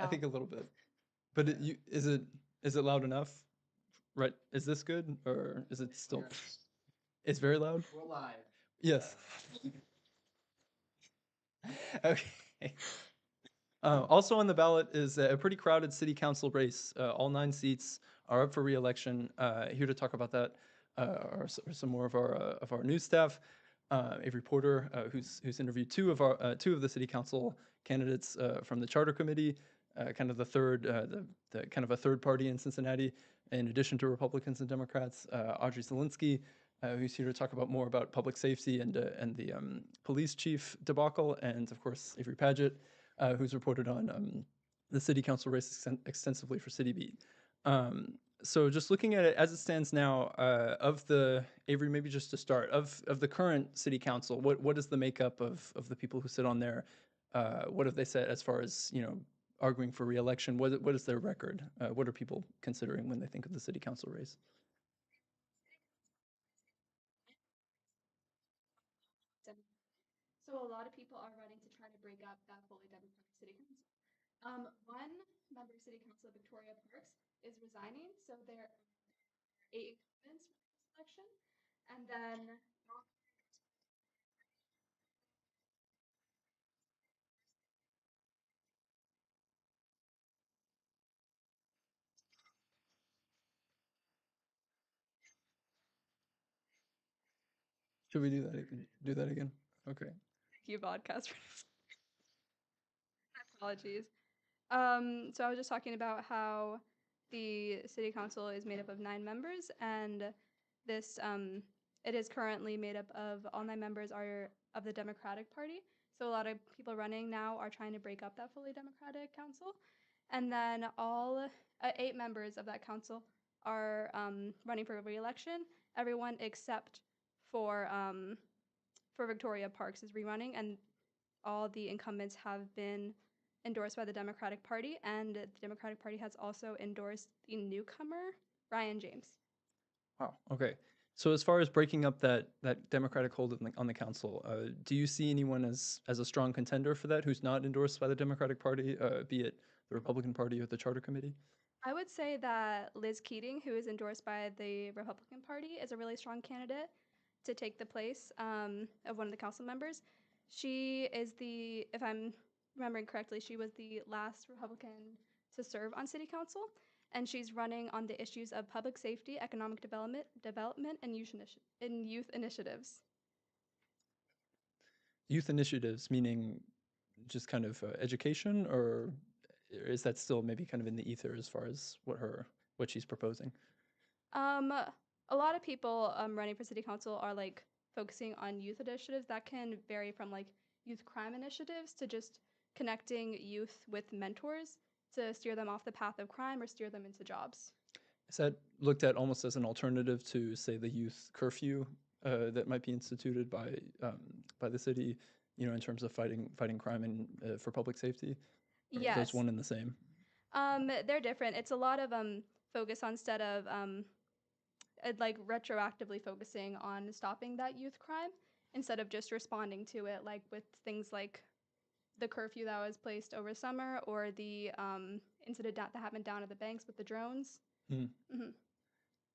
I think a little bit. But is it loud enough? Right? Is this good or is it still? It's very loud. We're live. Yes. Okay. Also on the ballot is a pretty crowded city council race. All 9 seats are up for re-election. Here to talk about that are some more of our news staff. A reporter who's interviewed two of the city council candidates from the charter committee, kind of the kind of a third party in Cincinnati, in addition to Republicans and Democrats. Audrey Zielinski, who's here to talk about more about public safety and the police chief debacle, and of course Avery Paget, who's reported on the city council race extensively for City Beat. So just looking at it as it stands now, Avery, maybe just to start, of the current city council, what is the makeup of the people who sit on there? What have they said as far as, arguing for re-election? What is their record? What are people considering when they think of the city council race? So a lot of people are running to try to break up that fully Democratic city council. One member of city council, Victoria Parks, is resigning, so there are 8 incumbents for this election, and then Should we do that? Do that again? Okay. Thank you, podcast. Apologies. So I was just talking about how the city council is made up of 9 members, and this it is currently made up of all 9 members are of the Democratic Party. So a lot of people running now are trying to break up that fully Democratic council, and then all 8 members of that council are running for re-election. Everyone except for Victoria Parks is rerunning, and all the incumbents have been endorsed by the Democratic Party, and the Democratic Party has also endorsed the newcomer, Ryan James. Wow. Okay. So as far as breaking up that Democratic hold on the council, do you see anyone as a strong contender for that who's not endorsed by the Democratic Party, be it the Republican Party or the Charter Committee? I would say that Liz Keating, who is endorsed by the Republican Party, is a really strong candidate to take the place of one of the council members. She is if I'm remembering correctly, she was the last Republican to serve on city council, and she's running on the issues of public safety, economic development, and youth initiatives. Youth initiatives, meaning just kind of education, or is that still maybe kind of in the ether as far as what she's proposing? A lot of people running for city council are like focusing on youth initiatives that can vary from like youth crime initiatives to just connecting youth with mentors to steer them off the path of crime or steer them into jobs. Is that looked at almost as an alternative to, say, the youth curfew that might be instituted by the city, in terms of fighting crime and for public safety? Or are those Yes. one and the same? They're different. It's a lot of focus on instead of like retroactively focusing on stopping that youth crime instead of just responding to it, like with things like the curfew that was placed over summer or the incident that happened down at the banks with the drones. Mm. Mm-hmm.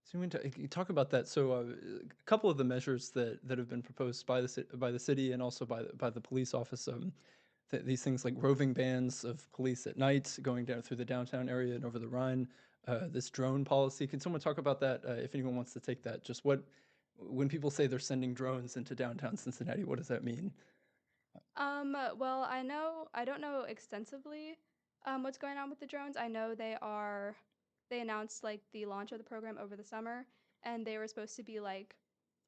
So you talk about that. So a couple of the measures that have been proposed by the city and also by the police office, these things like roving bands of police at night going down through the downtown area and over the Rhine, this drone policy. Can someone talk about that? If anyone wants to take that, just when people say they're sending drones into downtown Cincinnati, what does that mean? Well, I don't know extensively what's going on with the drones. I know they announced like the launch of the program over the summer, and they were supposed to be like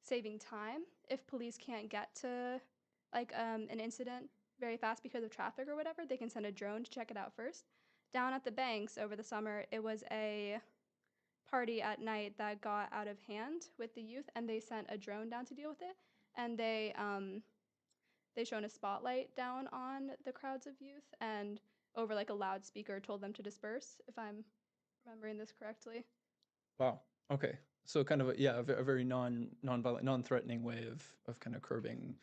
saving time if police can't get to like an incident very fast because of traffic or whatever. They can send a drone to check it out first. Down at the banks over the summer, it was a party at night that got out of hand with the youth, and they sent a drone down to deal with it, and they shone a spotlight down on the crowds of youth and over like a loudspeaker told them to disperse, if I'm remembering this correctly. Wow. Okay. So kind of a very non-violent, non-threatening way of kind of curbing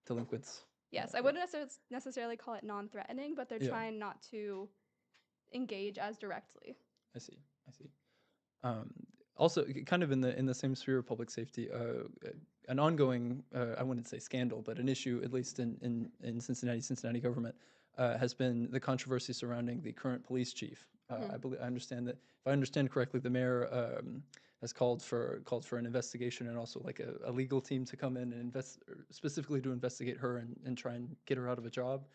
delinquents. Yes, I wouldn't necessarily call it non-threatening, but they're Yeah. trying not to engage as directly. I see. I see. Um, Also, kind of in the same sphere of public safety, an ongoing, I wouldn't say scandal, but an issue, at least in Cincinnati government, has been the controversy surrounding the current police chief. Mhm. I understand that, if I understand correctly, the mayor has called for an investigation and also like a legal team to come in and specifically to investigate her and try and get her out of a job.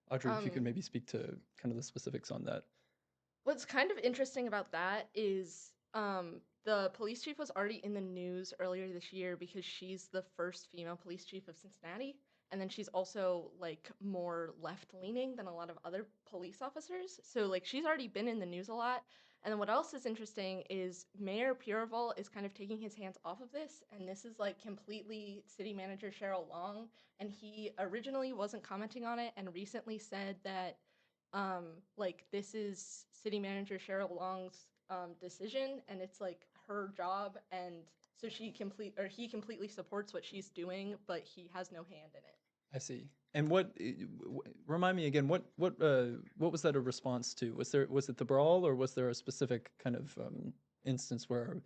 Audrey, if you could Um, maybe speak to kind of the specifics on that. what's kind of interesting about that is the police chief was already in the news earlier this year because she's the first female police chief of Cincinnati. And then she's also like more left leaning than a lot of other police officers. So like she's already been in the news a lot. And then what else is interesting is Mayor Puraval is kind of taking his hands off of this. And this is like completely city manager Cheryl Long. And he originally wasn't commenting on it and recently said that like this is city manager Cheryl Long's decision and it's like her job, and so he completely supports what she's doing, but he has no hand in it. I see. And remind me again, what was that a response to? Was it the brawl, or was there a specific kind of instance where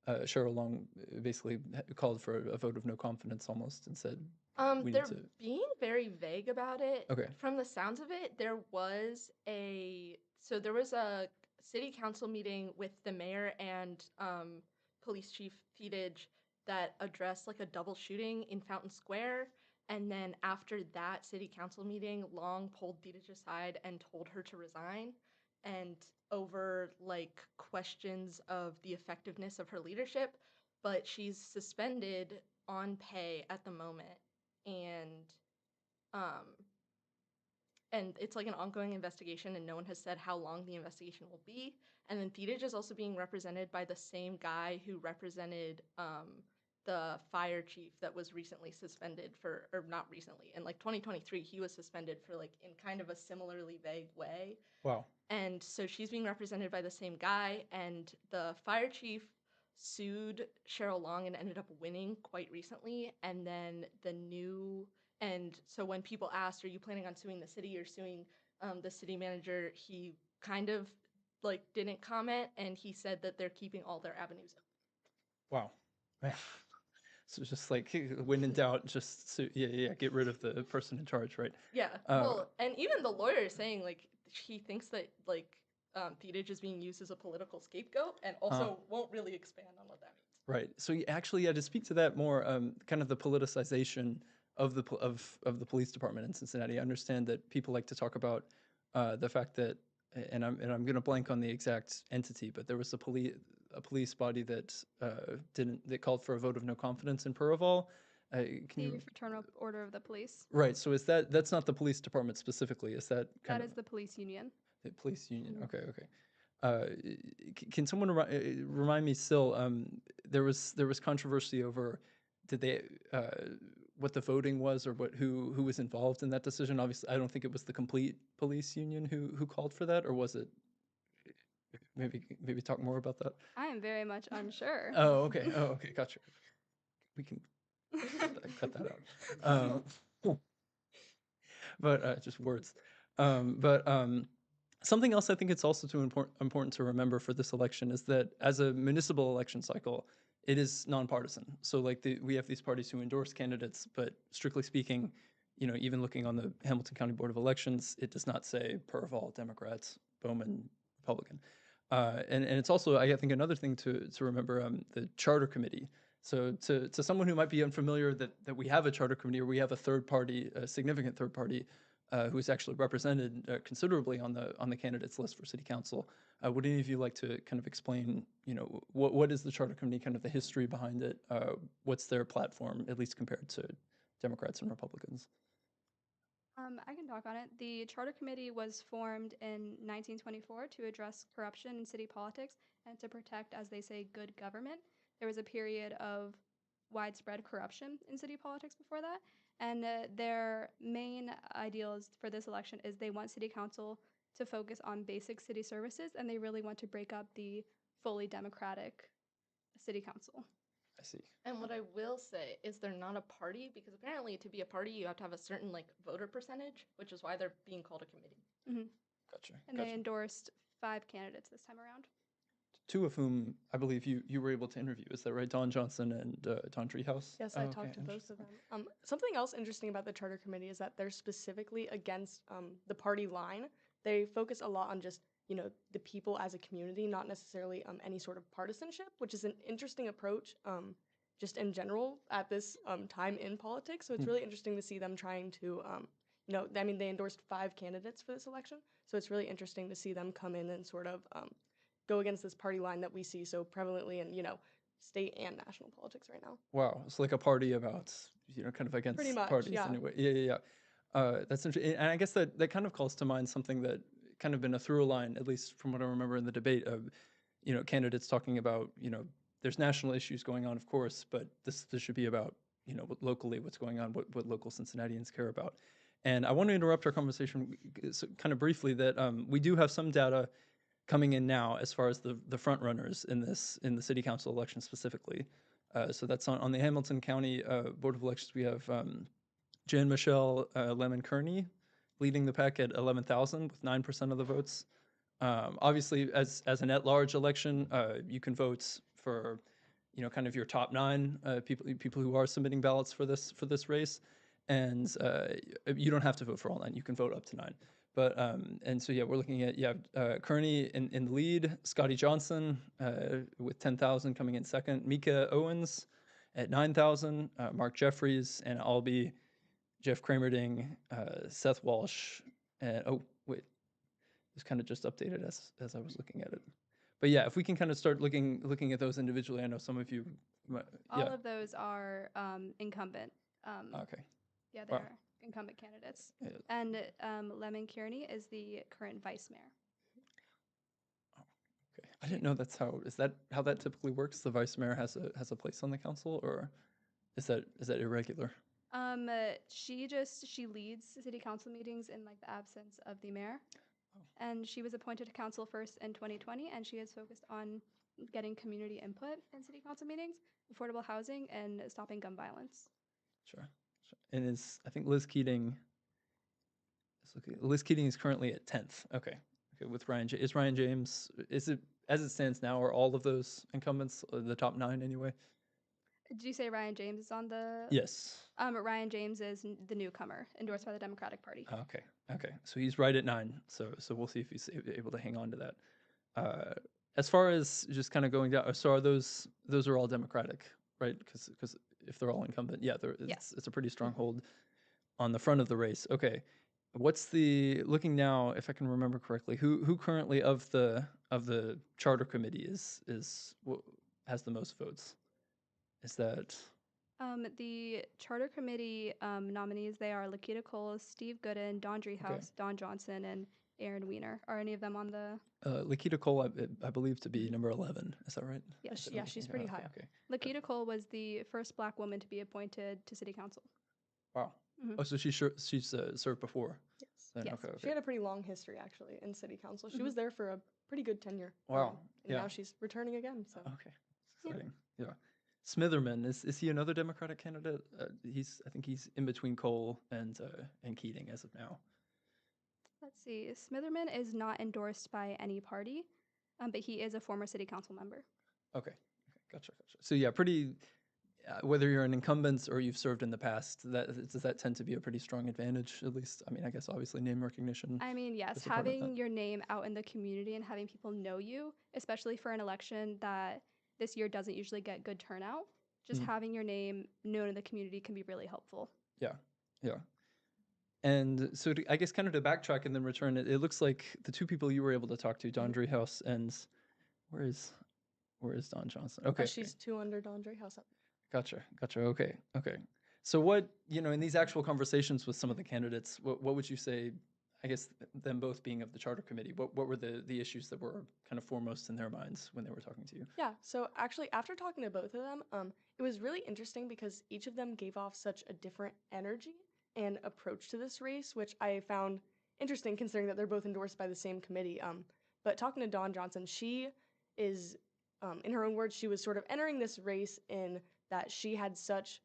Cheryl Long basically called for a vote of no confidence almost and said we need They're to? being very vague about it. Okay. From the sounds of it, there was a city council meeting with the mayor and police chief Feedage that addressed like a double shooting in Fountain Square. And then after that city council meeting, Long pulled Feedage aside and told her to resign. And over like questions of the effectiveness of her leadership, but she's suspended on pay at the moment, and um and it's like an ongoing investigation and no one has said how long the investigation will be. And then Feedage is also being represented by the same guy who represented the fire chief that was recently suspended for, or not recently, in like 2023 he was suspended for like in kind of a similarly vague way. Wow. And so she's being represented by the same guy, and the fire chief sued Cheryl Long and ended up winning quite recently. And then and so when people asked, "Are you planning on suing the city or suing the city manager?" He kind of like didn't comment, and he said that they're keeping all their avenues open. Wow. Man. So it's just like when in doubt, get rid of the person in charge, right? Yeah, Uh, well, and even the lawyer is saying like he thinks that like Theodage is being used as a political scapegoat, and huh. also won't really expand on what that means. Right. So actually, yeah, to speak to that more, kind of the politicization of of the police department in Cincinnati. I understand that people like to talk about the fact that, and I'm going to blank on the exact entity, but there was a police body that didn't that called for a vote of no confidence in Puraval. Can The you? Fraternal Order of the Police. Right. So that's not the police department specifically? Is that kind That of is the police union. the police union? Mhm. Okay. Okay. Uh, can someone remind me still? There was controversy over did they what the voting was, or who was involved in that decision. Obviously, I don't think it was the complete police union who called for that, or was it? Maybe talk more about that. I am very much unsure. Oh, okay. Oh, okay. Gotcha. We can cut that out. But just words. But something else I think it's also too important to remember for this election is that as a municipal election cycle, it is nonpartisan. So like we have these parties who endorse candidates, but strictly speaking, even looking on the Hamilton County Board of Elections, it does not say Purval Democrats, Bowman Republican. And it's also, I think, another thing to remember, the charter committee. So to someone who might be unfamiliar that we have a charter committee, or we have a third party, a significant third party, who is actually represented considerably on the candidates list for city council. Would any of you like to kind of explain, what is the charter committee, kind of the history behind it? What's their platform, at least compared to Democrats and Republicans? I can talk on it. The Charter Committee was formed in 1924 to address corruption in city politics and to protect, as they say, good government. There was a period of widespread corruption in city politics before that, and their main ideals for this election is they want city council to focus on basic city services, and they really want to break up the fully democratic city council. I see. And what I will say is they're not a party because apparently to be a party you have to have a certain like voter percentage, which is why they're being called a committee. Mm-hmm. Gotcha. And Gotcha. they endorsed 5 candidates this time around. Two of whom I believe you were able to interview. Is that right? Dawn Johnson and Don Treehouse? Yes, Oh, I okay, talked to both of interesting. them. Something else interesting about the charter committee is that they're specifically against the party line. They focus a lot on just, the people as a community, not necessarily any sort of partisanship, which is an interesting approach just in general at this time in politics. So it's Hmm. really interesting to see them trying to, I mean, they endorsed 5 candidates for this election. So it's really interesting to see them come in and sort of go against this party line that we see so prevalently in, state and national politics right now. Wow, it's like a party about, kind of Pretty against much, parties yeah. anyway. Yeah. That's interesting. And I guess that kind of calls to mind something that kind of been a through line, at least from what I remember in the debate of, candidates talking about, there's national issues going on, of course, but this should be about, locally what's going on, what local Cincinnatians care about. And I want to interrupt our conversation kind of briefly that we do have some data coming in now as far as the front runners in the city council election specifically. So that's on the Hamilton County Board of Elections. We have Jan Michelle Lemon Kearney leading the pack at 11,000 with 9% of the votes. Obviously, as an at-large election, you can vote for, kind of your top 9 people who are submitting ballots for this race, and you don't have to vote for all 9. You can vote up to 9. But and so we're looking at Kearney in the lead, Scotty Johnson with 10,000 coming in second, Mika Owens at 9,000, Mark Jeffries and Albee, Jeff Kramerding, Seth Walsh, and it was kind of just updated as I was looking at it. But yeah, if we can kind of start looking at those individually, I know some of you. All of those are incumbent. Okay. Yeah, Wow. they're incumbent candidates. Yeah. And Lemon Kearney is the current vice mayor. Okay. I didn't know that's how. Is that how that typically works? The vice mayor has a place on the council, or is that irregular? She leads city council meetings in like the absence of the mayor. And she was appointed to council first in 2020, and she is focused on getting community input in city council meetings, affordable housing, and stopping gun violence. Sure. And I think Liz Keating. Liz Keating is currently at 10th. Okay. With Ryan, is Ryan James? Is it as it stands now? Are all of those incumbents the top 9 anyway? Did you say Ryan James is on the? Yes. Ryan James is the newcomer, endorsed by the Democratic Party. Okay. So he's right at 9. So we'll see if he's able to hang on to that. As far as just kind of going down, so are those are all Democratic, right? Because if they're all incumbent, it's a pretty strong hold on the front of the race. Okay. What's looking now, if I can remember correctly, who currently of the charter committee has the most votes? Is that The charter committee nominees, they are Lakita Cole, Steve Gooden, Don Treehouse, Don Johnson, and Aaron Weiner. Are any of them on the? Lakita Cole, I believe to be number 11. Is that right? Yes. Yeah, she's pretty high up. Okay. Lakita Cole was the first Black woman to be appointed to city council. Wow. Mhm. Oh, so she's served before. Yes. Then, Yes. Okay. She had a pretty long history actually in city council. She was there for a pretty good tenure. Wow. And now she's returning again. So Okay. Exciting. Yeah. Smitherman is he another Democratic candidate? I think he's in between Cole and Keating as of now. Let's see. Smitherman is not endorsed by any party, but he is a former city council member. Okay. Gotcha. So yeah, pretty. Whether you're an incumbent or you've served in the past, does that tend to be a pretty strong advantage? At least, I mean, I guess obviously name recognition. I mean, yes, is a part of that. having your name out in the community and having people know you, especially for an election that this year doesn't usually get good turnout, just having your name known in the community can be really helpful. Yeah. And so I guess kind of to backtrack and then return, it looks like the two people you were able to talk to, Don Treehouse and where is Don Johnson? Okay. she's 2 under Don Treehouse. Gotcha. Okay. So what, in these actual conversations with some of the candidates, what would you say, I guess them both being of the charter committee, what were the issues that were kind of foremost in their minds when they were talking to you? Yeah, so actually after talking to both of them, it was really interesting because each of them gave off such a different energy and approach to this race, which I found interesting considering that they're both endorsed by the same committee. But talking to Dawn Johnson, she is, in her own words, she was sort of entering this race in that she had such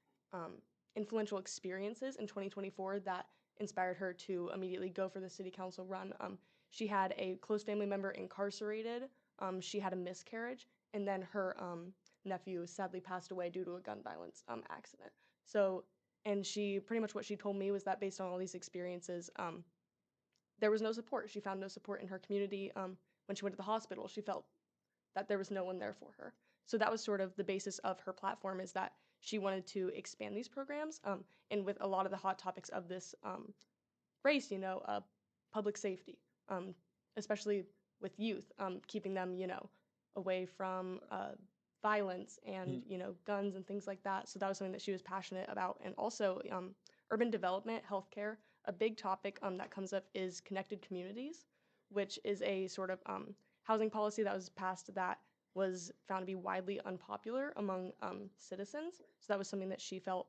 influential experiences in 2024 that inspired her to immediately go for the city council run. she had a close family member incarcerated. She had a miscarriage, and then her nephew sadly passed away due to a gun violence accident. So, and she pretty much what she told me was that based on all these experiences, there was no support. She found no support in her community. When she went to the hospital, she felt that there was no one there for her. So that was sort of the basis of her platform, is that she wanted to expand these programs. And with a lot of the hot topics of this race, public safety, especially with youth, keeping them, away from violence and, guns and things like that. So that was something that she was passionate about. And also urban development, healthcare. A big topic that comes up is connected communities, which is a sort of housing policy that was passed that was found to be widely unpopular among citizens. So that was something that she felt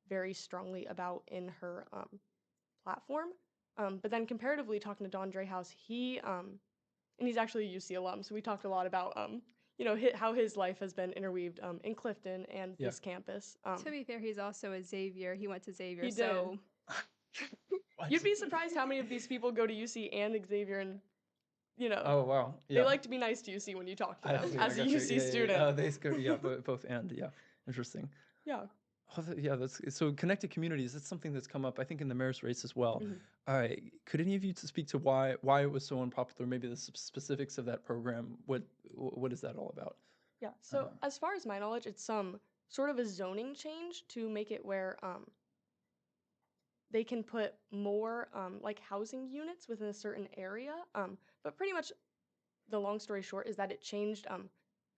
very strongly about in her platform. But then comparatively, talking to Don Dreyhouse, and he's actually a UC alum, so we talked a lot about how his life has been interweaved in Clifton and Yeah. this campus. To be fair, he's also a Xavier. He went to Xavier, He did. so What? You'd be surprised how many of these people go to UC and Xavier, and Oh wow. they like to be nice to UC when you talk to them see, as a got you. UC Yeah, yeah, student. yeah. They go, yeah, both and yeah. Interesting. Yeah. Oh, yeah, that's so connected communities. That's something that's come up, I think, in the mayor's race as well. Mhm. All right, could any of you to speak to why it was so unpopular? Maybe the specifics of that program. What is that all about? Yeah. So Uh, as far as my knowledge, it's some sort of a zoning change to make it where they can put more like housing units within a certain area. But pretty much the long story short is that it changed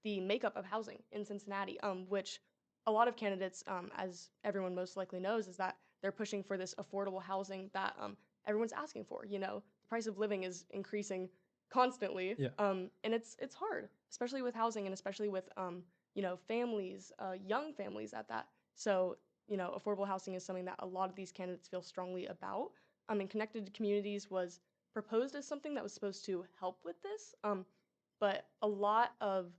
the makeup of housing in Cincinnati, which a lot of candidates, as everyone most likely knows, is that they're pushing for this affordable housing that everyone's asking for. The price of living is increasing constantly, Yeah. and it's hard, especially with housing and especially with families, young families at that. So affordable housing is something that a lot of these candidates feel strongly about. And connected communities was proposed as something that was supposed to help with this. But a lot of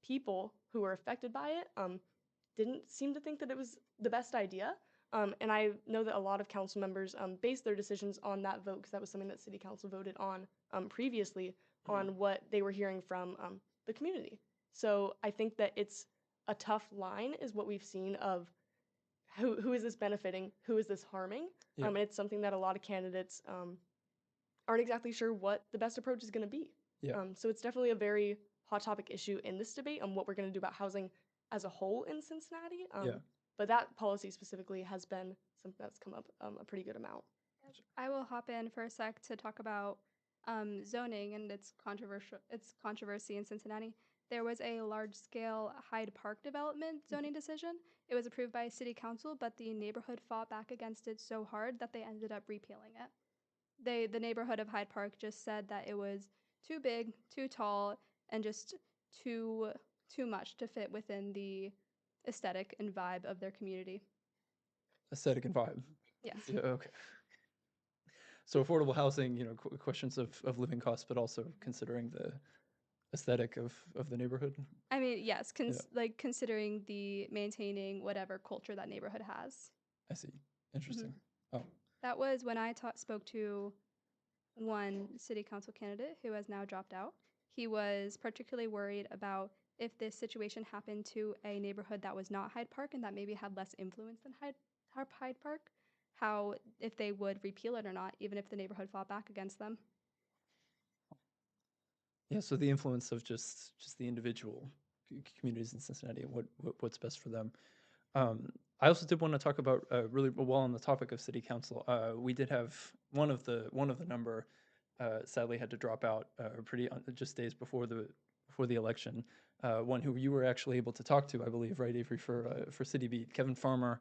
people who were affected by it didn't seem to think that it was the best idea. And I know that a lot of council members based their decisions on that vote, because that was something that city council voted on previously, on what they were hearing from the community. So I think that it's a tough line, is what we've seen, of who is this benefiting, who is this harming. Yeah. And it's something that a lot of candidates aren't exactly sure what the best approach is going to be. Yeah. So it's definitely a very hot topic issue in this debate on what we're going to do about housing as a whole in Cincinnati. Yeah. But that policy specifically has been something that's come up a pretty good amount. I will hop in for a sec to talk about zoning and its controversy in Cincinnati. There was a large-scale Hyde Park development zoning decision. It was approved by City Council, but the neighborhood fought back against it so hard that they ended up repealing it. The neighborhood of Hyde Park just said that it was too big, too tall, and just too much to fit within the aesthetic and vibe of their community. Aesthetic and vibe. Yes. Yeah. Okay. So affordable housing, questions of living costs, but also considering the aesthetic of the neighborhood. I mean, yes, like considering the maintaining whatever culture that neighborhood has. I see. Interesting. Oh, That was when I spoke to one city council candidate who has now dropped out. He was particularly worried about if this situation happened to a neighborhood that was not Hyde Park and that maybe had less influence than Hyde Park, how if they would repeal it or not, even if the neighborhood fought back against them. yeah. So the influence of just the individual communities in Cincinnati and what's best for them. I also did want to talk about really while on the topic of city council. We did have one of the number sadly had to drop out just days before the election. One who you were actually able to talk to, I believe, right, Avery, for City Beat. Kevin Farmer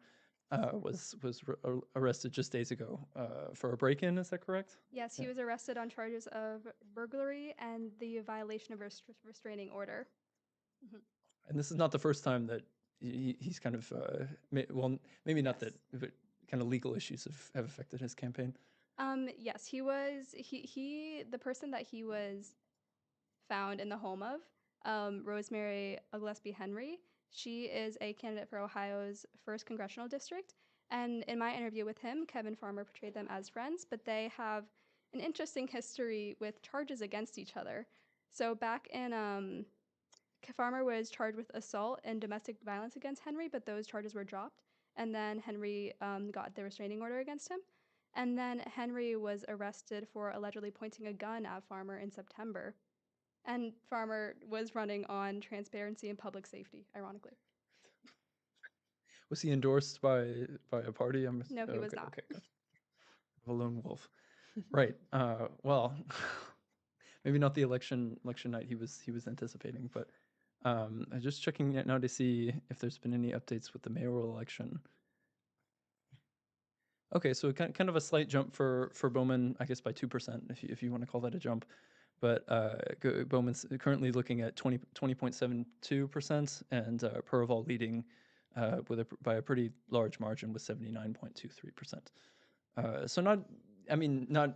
was arrested just days ago for a break-in. Is that correct? Yes, he was arrested on charges of burglary and the violation of a restraining order. And this is not the first time that he's kind of maybe not that, but kind of legal issues have affected his campaign. Yes, the person that he was found in the home of, Rosemary Gillespie Henry. She is a candidate for Ohio's 1st congressional district. And in my interview with him, Kevin Farmer portrayed them as friends, but they have an interesting history with charges against each other. So back in Farmer was charged with assault and domestic violence against Henry, but those charges were dropped. And then Henry got the restraining order against him. And then Henry was arrested for allegedly pointing a gun at Farmer in September. And Farmer was running on transparency and public safety, ironically. Was he endorsed by a party? No, he was okay, not. okay, gotcha. A lone wolf. Right. Well, maybe not the election night he was anticipating, but I'm just checking it now to see if there's been any updates with the mayoral election. Okay, so kind of a slight jump for Bowman, I guess by 2%, if you want to call that a jump. But Bowman's currently looking at 20.72%, and Perval leading by a pretty large margin with 79.23%. So not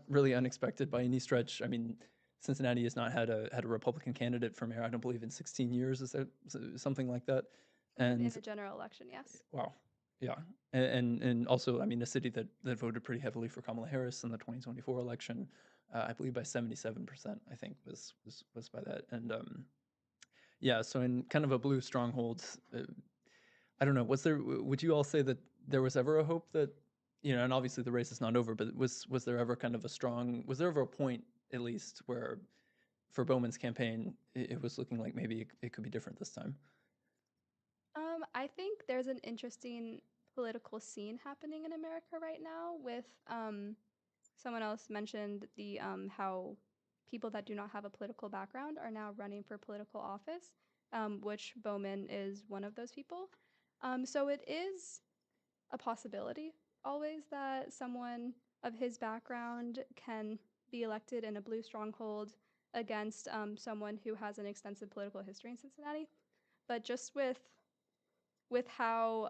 really unexpected by any stretch. I mean, Cincinnati has not had a Republican candidate for mayor, I don't believe, in 16 years, is that something like that? In And the general election, yes. wow, yeah, and also, I mean, a city that voted pretty heavily for Kamala Harris in the 2024 election, I believe by 77%, I think was by that, and yeah, so in kind of a blue stronghold, I don't know, would you all say that there was ever a hope that, and obviously the race is not over, but was there ever kind of was there ever a point at least where for Bowman's campaign it was looking like maybe it could be different this time? I think there's an interesting political scene happening in America right now with someone else mentioned the how people that do not have a political background are now running for political office, which Bowman is one of those people. So it is a possibility always that someone of his background can be elected in a blue stronghold against someone who has an extensive political history in Cincinnati. But just with how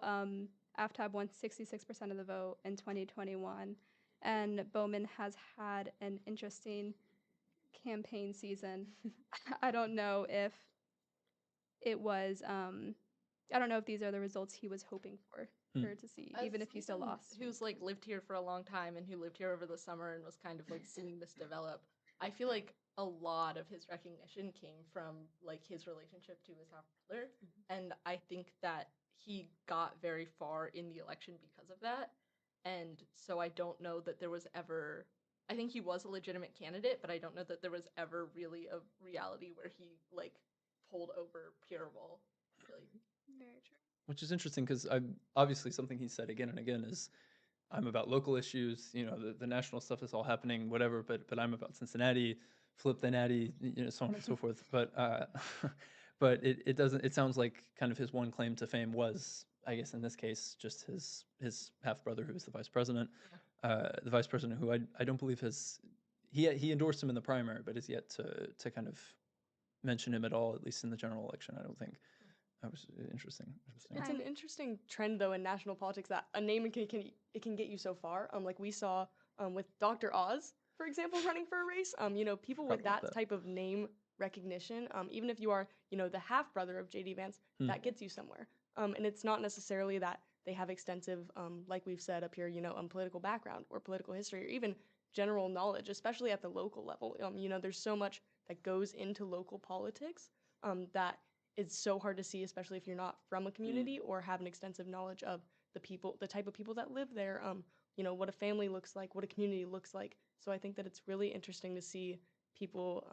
AFTAB won 66% of the vote in 2021, and Bowman has had an interesting campaign season. I don't know if it was. I don't know if these are the results he was hoping for her to see, even if he still lost. Who's like lived here for a long time and who lived here over the summer and was kind of like seeing this develop. I feel like a lot of his recognition came from like his relationship to his half brother, and I think that he got very far in the election because of that. And so I don't know that there was ever. I think he was a legitimate candidate, but I don't know that there was ever really a reality where he like pulled over Pierreville. Really. Very true. Which is interesting because obviously something he said again and again is, I'm about local issues, the national stuff is all happening, whatever, but I'm about Cincinnati, flip the natty, so on and so forth. But but it doesn't. It sounds like kind of his one claim to fame was, I guess in this case, just his half brother who was the vice president, the vice president who I don't believe he endorsed him in the primary, but is yet to kind of mention him at all, at least in the general election. I don't think. That was interesting. It's an interesting trend, though, in national politics that a name can get you so far. Like we saw with Dr. Oz, for example, running for a race. People with that type of name recognition, even if you are, the half brother of J.D. Vance, that gets you somewhere. And it's not necessarily that they have extensive, like we've said up here, political background or political history or even general knowledge, especially at the local level. There's so much that goes into local politics that it's so hard to see, especially if you're not from a community or have an extensive knowledge of the people, the type of people that live there, what a family looks like, what a community looks like. So I think that it's really interesting to see people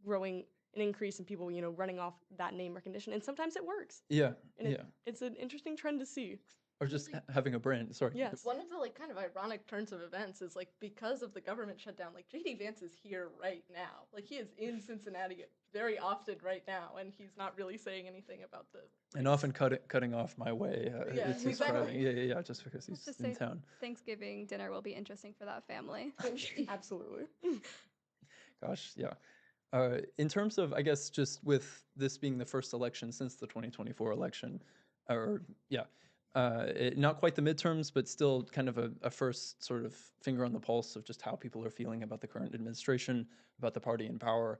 growing an increase in people, running off that name recognition. And sometimes it works. Yeah, and it's an interesting trend to see. Or just having a brand. Sorry. Yes. One of the like kind of ironic turns of events is like because of the government shutdown, like JD Vance is here right now. Like he is in Cincinnati very often right now, and he's not really saying anything about the. And often cutting off my way. Yeah, it's exactly. Yeah. Just because he's Just in say town. Thanksgiving dinner will be interesting for that family. Absolutely. Gosh, yeah. In terms of, I guess, just with this being the first election since the 2024 election, not quite the midterms, but still kind of a first sort of finger on the pulse of just how people are feeling about the current administration, about the party in power.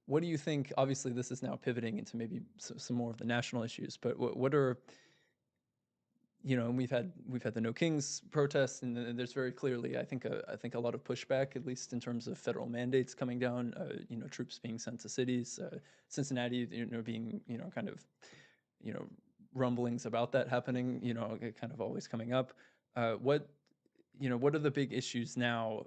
What do you think? Obviously, this is now pivoting into maybe some more of the national issues, but what are and we've had the No Kings protests, and there's very clearly, I think a lot of pushback, at least in terms of federal mandates coming down. Troops being sent to cities, Cincinnati, being kind of rumblings about that happening. Kind of always coming up. What are the big issues now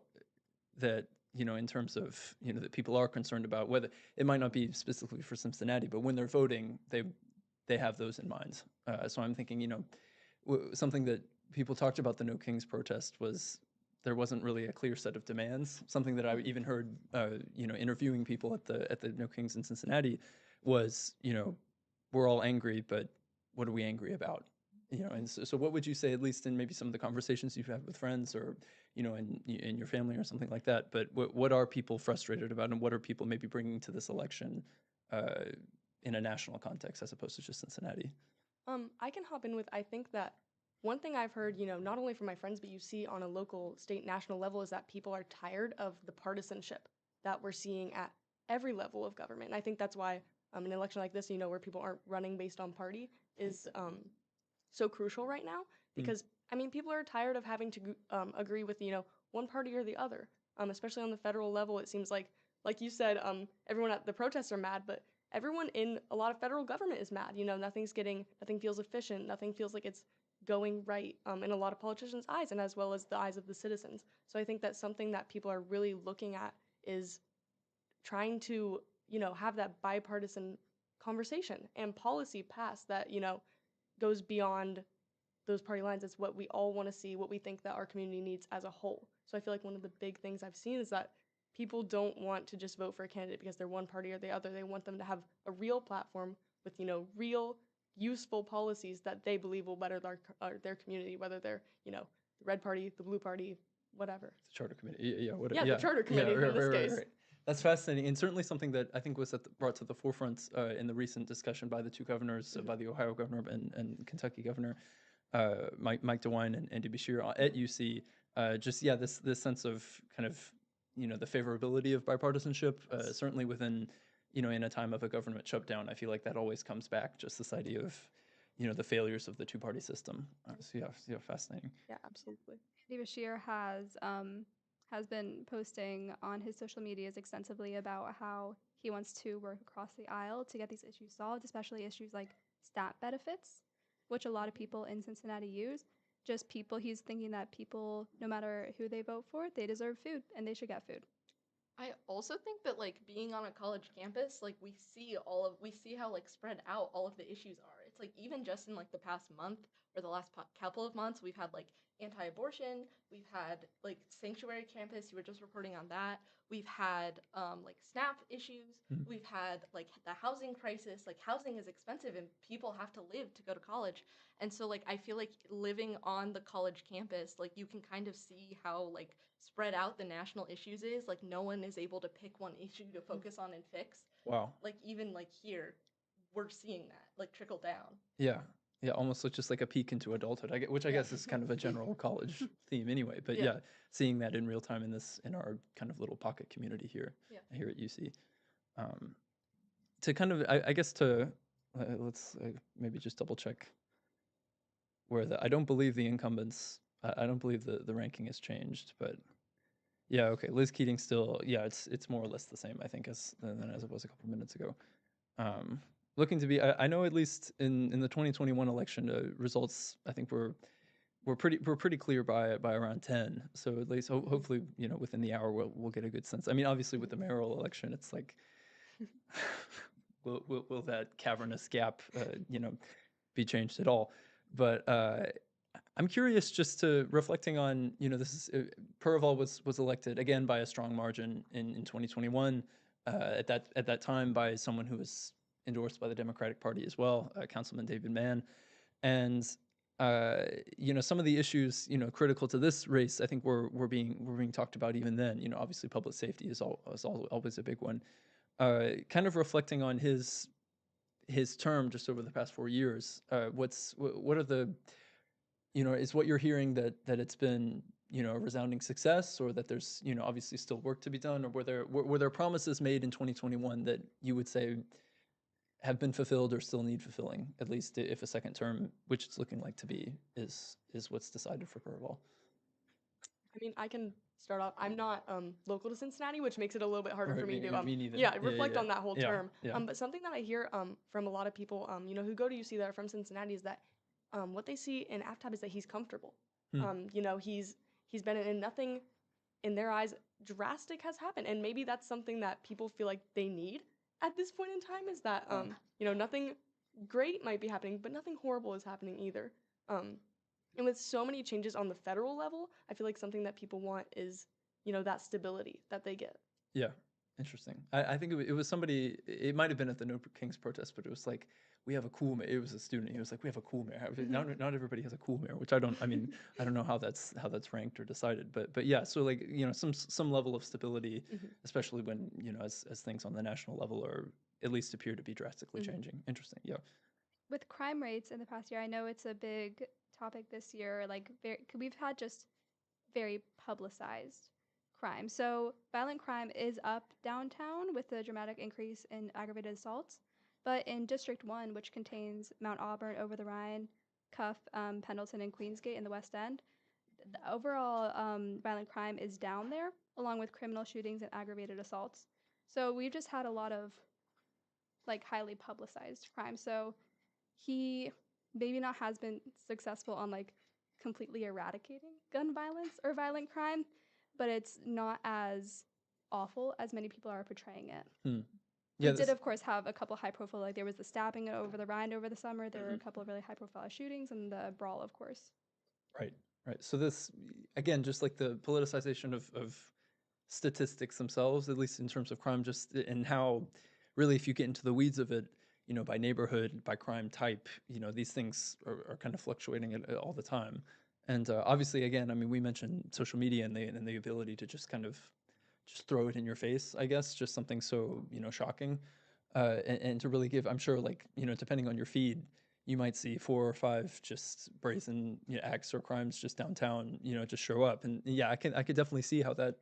that in terms of that people are concerned about? Whether it might not be specifically for Cincinnati, but when they're voting, they have those in mind. So I'm thinking, something that people talked about the No Kings protest was there wasn't really a clear set of demands. Something that I even heard, interviewing people at the No Kings in Cincinnati was, we're all angry, but what are we angry about? And so what would you say, at least in maybe some of the conversations you've had with friends or, in your family or something like that, but what are people frustrated about, and what are people maybe bringing to this election in a national context as opposed to just Cincinnati? I can hop in with, I think that one thing I've heard, not only from my friends, but you see on a local, state, national level, is that people are tired of the partisanship that we're seeing at every level of government. And I think that's why an election like this, where people aren't running based on party, is so crucial right now. Because, people are tired of having to agree with, one party or the other. Especially on the federal level, it seems like you said, everyone at the protests are mad, but everyone in a lot of federal government is mad. Nothing feels efficient. Nothing feels like it's going right in a lot of politicians' eyes, and as well as the eyes of the citizens. So I think that's something that people are really looking at, is trying to, have that bipartisan conversation and policy passed that, goes beyond those party lines. It's what we all want to see, what we think that our community needs as a whole. So I feel like one of the big things I've seen is that people don't want to just vote for a candidate because they're one party or the other. They want them to have a real platform with, real useful policies that they believe will better their community, whether they're, the red party, the blue party, whatever. The charter committee, The charter committee in this case. Right. That's fascinating, and certainly something that I think was brought to the forefront in the recent discussion by the two governors, by the Ohio governor and Kentucky governor, Mike DeWine and Andy Beshear at UC. This sense of kind of the favorability of bipartisanship, certainly within in a time of a government shutdown. I feel like that always comes back. Just this idea of the failures of the two-party system. Fascinating. Yeah, absolutely. Andy Bashir has been posting on his social medias extensively about how he wants to work across the aisle to get these issues solved, especially issues like SNAP benefits, which a lot of people in Cincinnati use. He's thinking that people, no matter who they vote for, they deserve food and they should get food. I also think that being on a college campus, we see how spread out all of the issues are. It's even just in the past month or the last couple of months, we've had anti-abortion, we've had sanctuary campus. You were just reporting on that. We've had SNAP issues. Mm-hmm. We've had the housing crisis. Housing is expensive and people have to live to go to college. And so I feel like living on the college campus, you can kind of see how spread out the national issues is. No one is able to pick one issue to focus on and fix. Wow. Even here, we're seeing that trickle down. Yeah. Yeah, almost just like a peek into adulthood, which I guess is kind of a general college theme anyway. But seeing that in real time in our kind of little pocket community here at UC. To kind of, I guess let's maybe just double check where I don't believe the incumbents, I don't believe the ranking has changed, but yeah, okay, Liz Keating still, it's more or less the same, I think, as it was a couple minutes ago. Looking to be, I know at least in the 2021 election, results I think were pretty clear by around 10. So at least hopefully within the hour we'll get a good sense. I mean, obviously with the mayoral election, it's like will that cavernous gap be changed at all? But I'm curious, just to reflecting on this is Purval was elected again by a strong margin in 2021. At that time by someone who was endorsed by the Democratic Party as well, Councilman David Mann. And some of the issues critical to this race, I think were being talked about even then. Obviously public safety is always a big one. Kind of reflecting on his term just over the past 4 years, what are the is what you're hearing that it's been a resounding success, or that there's obviously still work to be done, or were there promises made in 2021 that you would say have been fulfilled or still need fulfilling, at least if a second term, which it's looking like to be, is what's decided for Purval. I mean, I can start off. I'm not local to Cincinnati, which makes it a little bit harder Right, for me to me neither. yeah, reflect on that whole Yeah, term. yeah. But something that I hear from a lot of people who go to UC that are from Cincinnati is that what they see in Aftab is that he's comfortable. He's been in nothing in their eyes drastic has happened, and maybe that's something that people feel like they need at this point in time is that nothing great might be happening, but nothing horrible is happening either. And with so many changes on the federal level, I feel like something that people want is, that stability that they get. Yeah, interesting. I think it was somebody. It might have been at the No Kings protest, but it was like we have a cool mayor. It was a student. He was like, we have a cool mayor. Not everybody has a cool mayor, which I don't. I mean, I don't know how that's ranked or decided, but yeah. So like some level of stability, especially when as things on the national level are at least appear to be drastically changing. Interesting. Yeah. With crime rates in the past year, I know it's a big topic this year. Like we've had just very publicized crime. So violent crime is up downtown with a dramatic increase in aggravated assaults. But in District 1, which contains Mount Auburn, Over the Rhine, Cuff, Pendleton, and Queensgate in the West End, the overall violent crime is down there, along with criminal shootings and aggravated assaults. So we've just had a lot of like highly publicized crime. So he maybe not has been successful on like completely eradicating gun violence or violent crime, but it's not as awful as many people are portraying it. Yeah, We did, of course, have a couple high profile, like there was the stabbing over the Rhine over the summer. There were a couple of really high profile shootings and the brawl, of course. Right, right. So this, again, just like the politicization of statistics themselves, at least in terms of crime, just and how really, if you get into the weeds of it, by neighborhood, by crime type, these things are kind of fluctuating all the time. And obviously, again, I mean, we mentioned social media and the ability to just kind of just throw it in your face, I guess, just something so, shocking. And to really give, I'm sure, like, depending on your feed, you might see 4 or 5 just brazen acts or crimes just downtown, just show up. And yeah, I could definitely see how that,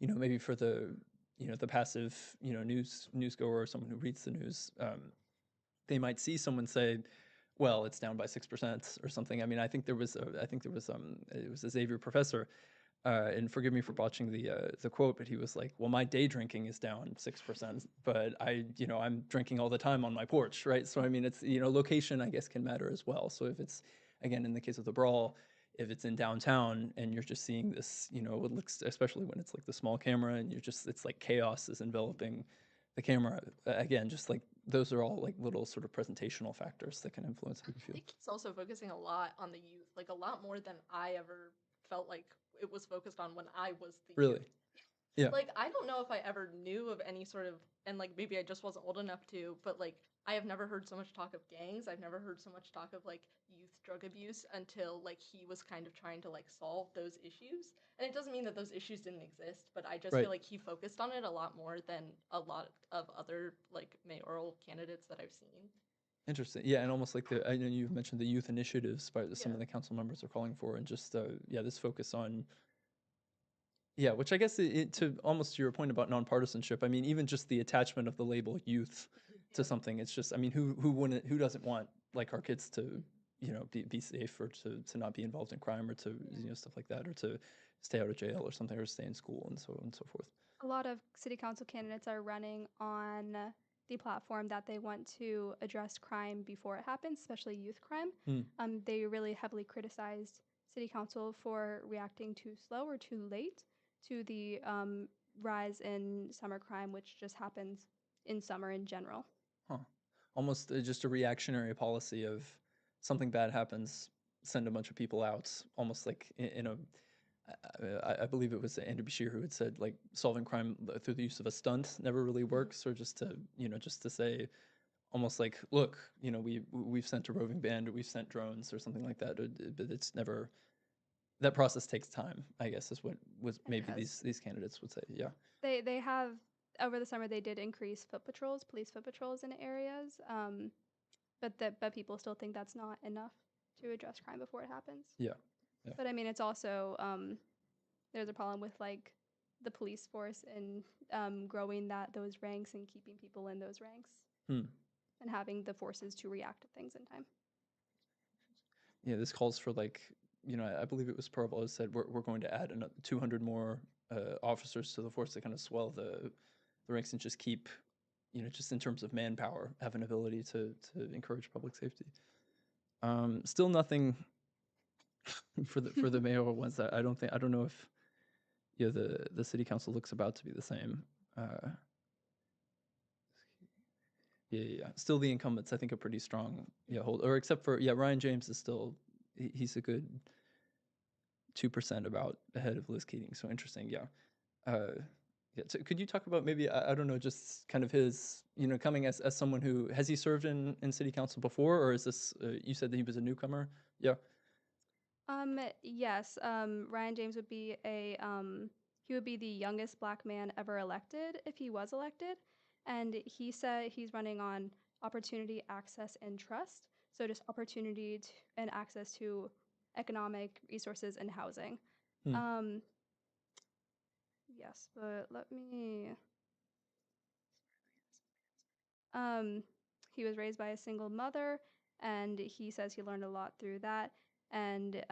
maybe for the, the passive, newsgoer or someone who reads the news, they might see someone say, well, it's down by 6% or something. I mean, I think there was, it was a Xavier professor, and forgive me for botching the quote, but he was like, "Well, my day drinking is down 6%, but I'm drinking all the time on my porch, right?" So I mean, it's location, I guess, can matter as well. So if it's again in the case of the brawl, if it's in downtown and you're just seeing this, it looks, especially when it's like the small camera and it's like chaos is enveloping the camera. Again, just like those are all like little sort of presentational factors that can influence how you I feel. think he's also focusing a lot on the youth, like a lot more than I ever felt like it was focused on when I was the Really, youth. yeah, Like, I don't know if I ever knew of any sort of, and like maybe I just wasn't old enough to, but like I have never heard so much talk of gangs. I've never heard so much talk of like youth drug abuse until like he was kind of trying to like solve those issues. And it doesn't mean that those issues didn't exist, but I just right. feel like he focused on it a lot more than a lot of other like mayoral candidates that I've seen. Interesting. Yeah, and almost like I know you mentioned the youth initiatives by some Yeah. of the council members are calling for, and just yeah, this focus on yeah, which I guess to almost to your point about nonpartisanship. I mean, even just the attachment of the label youth to Yeah. something, it's just I mean, who doesn't want like our kids to be safe or to not be involved in crime or to stuff like that or to stay out of jail or something or stay in school and so on and so forth. A lot of city council candidates are running on the platform that they want to address crime before it happens, especially youth crime. Hmm. They really heavily criticized city council for reacting too slow or too late to the rise in summer crime, which just happens in summer in general. Huh. Almost just a reactionary policy of something bad happens, send a bunch of people out, almost like in a. I believe it was Andy Bashir who had said like solving crime through the use of a stunt never really works, or just to just to say almost like look we've sent a roving band or we've sent drones or something like that, but it's never that process takes time. I guess is what was maybe these candidates would say. Yeah. They have over the summer they did increase foot patrols, police foot patrols in areas, but people still think that's not enough to address crime before it happens. Yeah. Yeah. But I mean, it's also there's a problem with like the police force and growing those ranks and keeping people in those ranks. Hmm. and having the forces to react to things in time. Yeah, this calls for like, I believe it was Purple who said we're going to add 200 more officers to the force to kind of swell the ranks and just keep, just in terms of manpower, have an ability to encourage public safety. Still nothing for the mayoral ones. I don't know if the city council looks about to be the same. Yeah. Still the incumbents, I think, are pretty strong. Yeah, or except for Ryan James is still he's a good 2% about ahead of Liz Keating. So interesting. Yeah. So could you talk about maybe I don't know, just kind of his coming as someone who has he served in city council before, or is this you said that he was a newcomer? Yeah. Yes. Ryan James would be he would be the youngest Black man ever elected if he was elected, and he said he's running on opportunity, access, and trust. So just opportunity and access to economic resources and housing. Hmm. Yes, but let me. Um, he was raised by a single mother, and he says he learned a lot through that. And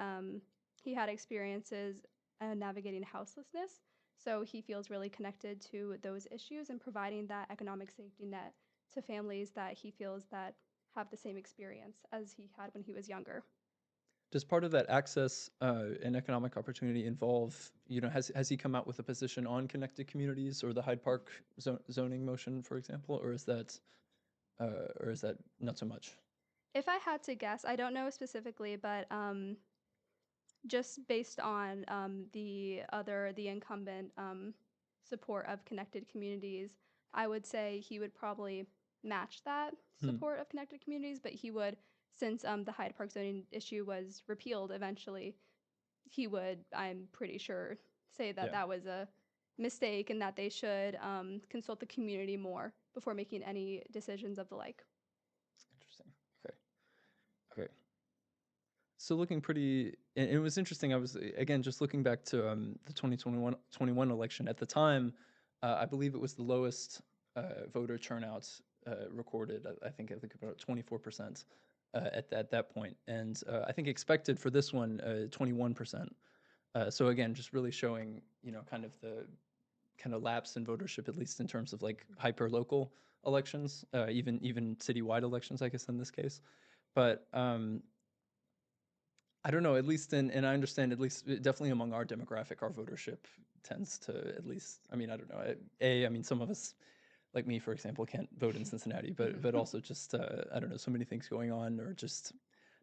he had experiences navigating houselessness, so he feels really connected to those issues and providing that economic safety net to families that he feels that have the same experience as he had when he was younger. Does part of that access and economic opportunity involve, has he come out with a position on connected communities or the Hyde Park zoning motion, for example, or is that not so much? If I had to guess, I don't know specifically, but just based on the incumbent support of connected communities, I would say he would probably match that support of connected communities, but he would, since the Hyde Park zoning issue was repealed eventually, he would, I'm pretty sure, say that Yeah. that was a mistake and that they should consult the community more before making any decisions of the like. Interesting. Okay. So looking pretty, and it was interesting. I was again just looking back to the 2021 election. At the time, I believe it was the lowest voter turnout recorded. I think about 24% at that point, and I think expected for this one 21%. So again, just really showing kind of the kind of lapse in votership, at least in terms of like hyper local elections, even citywide elections, I guess in this case. But I don't know, at least and I understand, at least definitely among our demographic, our votership tends to at least, I mean, I don't know. I mean, some of us, like me, for example, can't vote in Cincinnati, but also just, I don't know, so many things going on, or just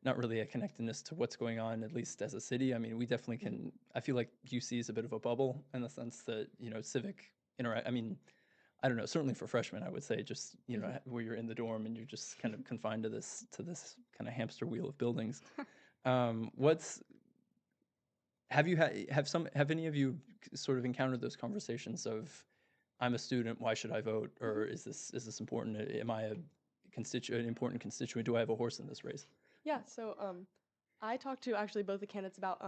not really a connectedness to what's going on, at least as a city. I mean, we definitely can, I feel like UC is a bit of a bubble in the sense that, civic I mean, I don't know, certainly for freshmen, I would say just, where you're in the dorm and you're just kind of confined to this kind of hamster wheel of buildings. What's have any of you sort of encountered those conversations of I'm a student, why should I vote, or is this important? Am I an important constituent? Do I have a horse in this race? Yeah, so I talked to actually both the candidates about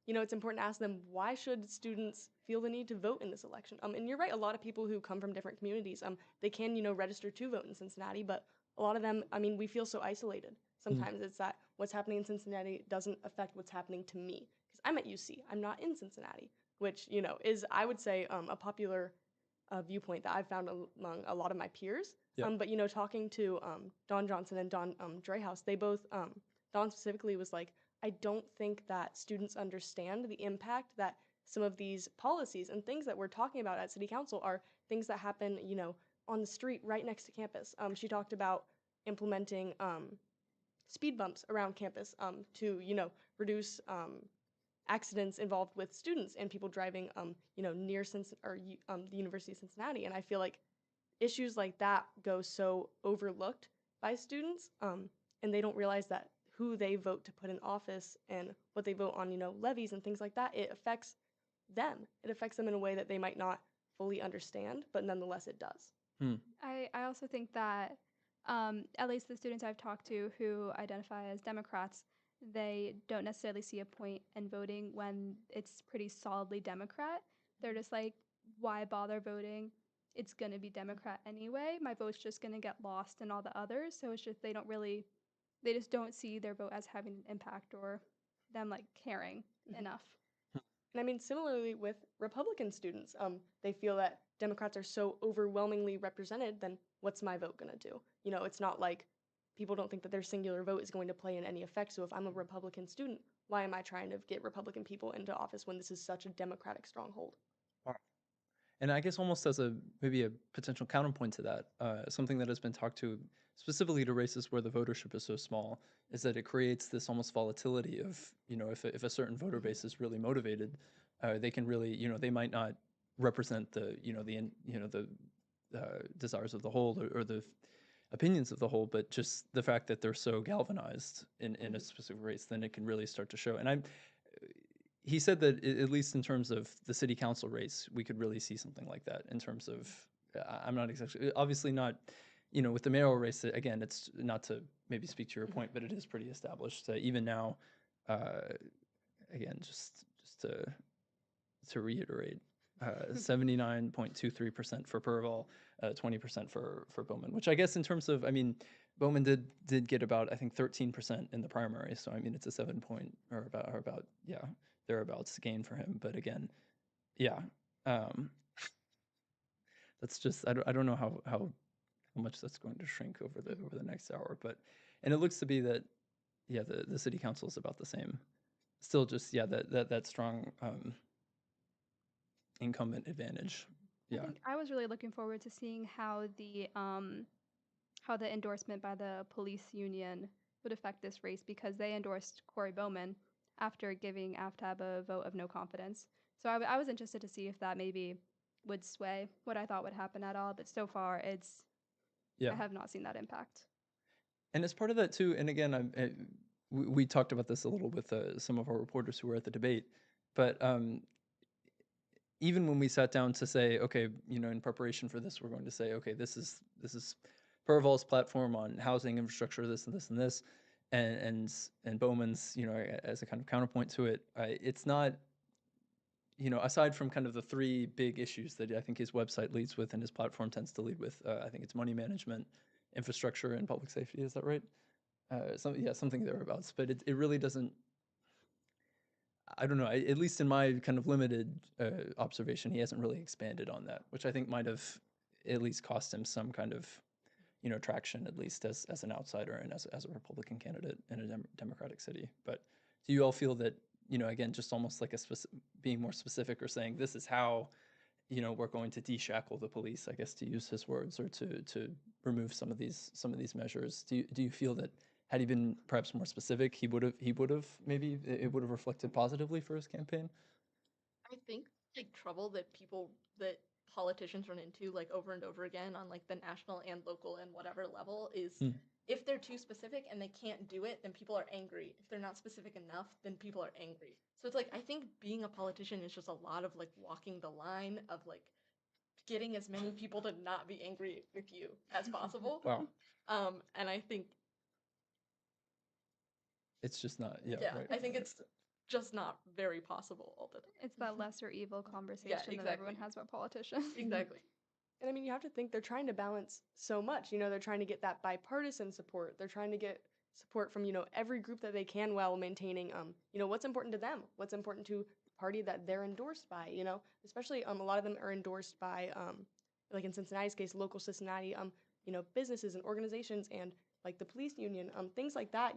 it's important to ask them why should students feel the need to vote in this election. And you're right, a lot of people who come from different communities, they can register to vote in Cincinnati, but a lot of them, I mean, we feel so isolated. Sometimes it's that what's happening in Cincinnati doesn't affect what's happening to me because I'm at UC, I'm not in Cincinnati, which is I would say a popular viewpoint that I've found among a lot of my peers. Yeah. But talking to Don Johnson and Don Dreyhouse, they both Don specifically was like, I don't think that students understand the impact that some of these policies and things that we're talking about at City Council are things that happen, on the street right next to campus. She talked about implementing speed bumps around campus to, reduce accidents involved with students and people driving, near the University of Cincinnati. And I feel like issues like that go so overlooked by students, and they don't realize that who they vote to put in office and what they vote on, levies and things like that, it affects them. It affects them in a way that they might not fully understand, but nonetheless it does. I also think that at least the students I've talked to who identify as Democrats, they don't necessarily see a point in voting when it's pretty solidly Democrat. They're just like, why bother voting it's going to be Democrat anyway. My vote's just going to get lost in all the others. So it's just they just don't see their vote as having an impact or them like caring enough. And I mean, similarly with Republican students, they feel that Democrats are so overwhelmingly represented, then what's my vote going to do? You know, it's not like people don't think that their singular vote is going to play in any effect. So if I'm a Republican student, why am I trying to get Republican people into office when this is such a Democratic stronghold? And I guess almost as maybe a potential counterpoint to that, something that has been talked to specifically to races where the votership is so small is that it creates this almost volatility of, if a certain voter base is really motivated, they can really, they might not represent the, the desires of the whole or the opinions of the whole, but just the fact that they're so galvanized in a specific race, then it can really start to show. And he said that at least in terms of the city council race, we could really see something like that in terms of, I'm not exactly, obviously not, with the mayoral race, again, it's not to maybe speak to your point, but it is pretty established. Even now, again, just to reiterate, 79.23% for Perval, 20% for Bowman, which I guess in terms of, I mean, Bowman did get about, I think, 13% in the primary. So I mean, it's a 7 point or about yeah, thereabouts gain for him. But again, yeah, that's just I don't know how much that's going to shrink over the next hour. But and it looks to be that yeah, the city council is about the same. Still just yeah, that strong incumbent advantage. I Yeah. think I was really looking forward to seeing how the endorsement by the police union would affect this race because they endorsed Corey Bowman after giving AFTAB a vote of no confidence. So I was interested to see if that maybe would sway what I thought would happen at all. But so far, Yeah. I have not seen that impact. And as part of that too, and again, we talked about this a little with some of our reporters who were at the debate, but even when we sat down to say, okay, in preparation for this, we're going to say, okay, this is Perval's platform on housing infrastructure, this and this and this, and Bowman's, as a kind of counterpoint to it, it's not, aside from kind of the three big issues that I think his website leads with and his platform tends to lead with, I think it's money management, infrastructure, and public safety. Is that right? Something thereabouts. But it really doesn't. I don't know. At least in my kind of limited observation, he hasn't really expanded on that, which I think might have at least cost him some kind of, traction, at least as an outsider and as a Republican candidate in a Democratic city. But do you all feel that, again, just almost like being more specific or saying this is how, we're going to deshackle the police, I guess, to use his words, or to remove some of these measures? Do you feel that had he been perhaps more specific, he would have maybe it would have reflected positively for his campaign? I think like trouble that politicians run into like over and over again on like the national and local and whatever level is Hmm. if they're too specific and they can't do it, then people are angry. If they're not specific enough, then people are angry. So it's like I think being a politician is just a lot of like walking the line of like getting as many people to not be angry with you as possible. Wow, And I think it's just not. Yeah, yeah, right. I think it's just not very possible all the time. It's that lesser evil conversation that exactly. everyone has about politicians. Exactly. And I mean, you have to think they're trying to balance so much. You know, they're trying to get that bipartisan support. They're trying to get support from, every group that they can while maintaining, what's important to them, what's important to the party that they're endorsed by, especially a lot of them are endorsed by, like in Cincinnati's case, local Cincinnati, businesses and organizations and like the police union, things like that,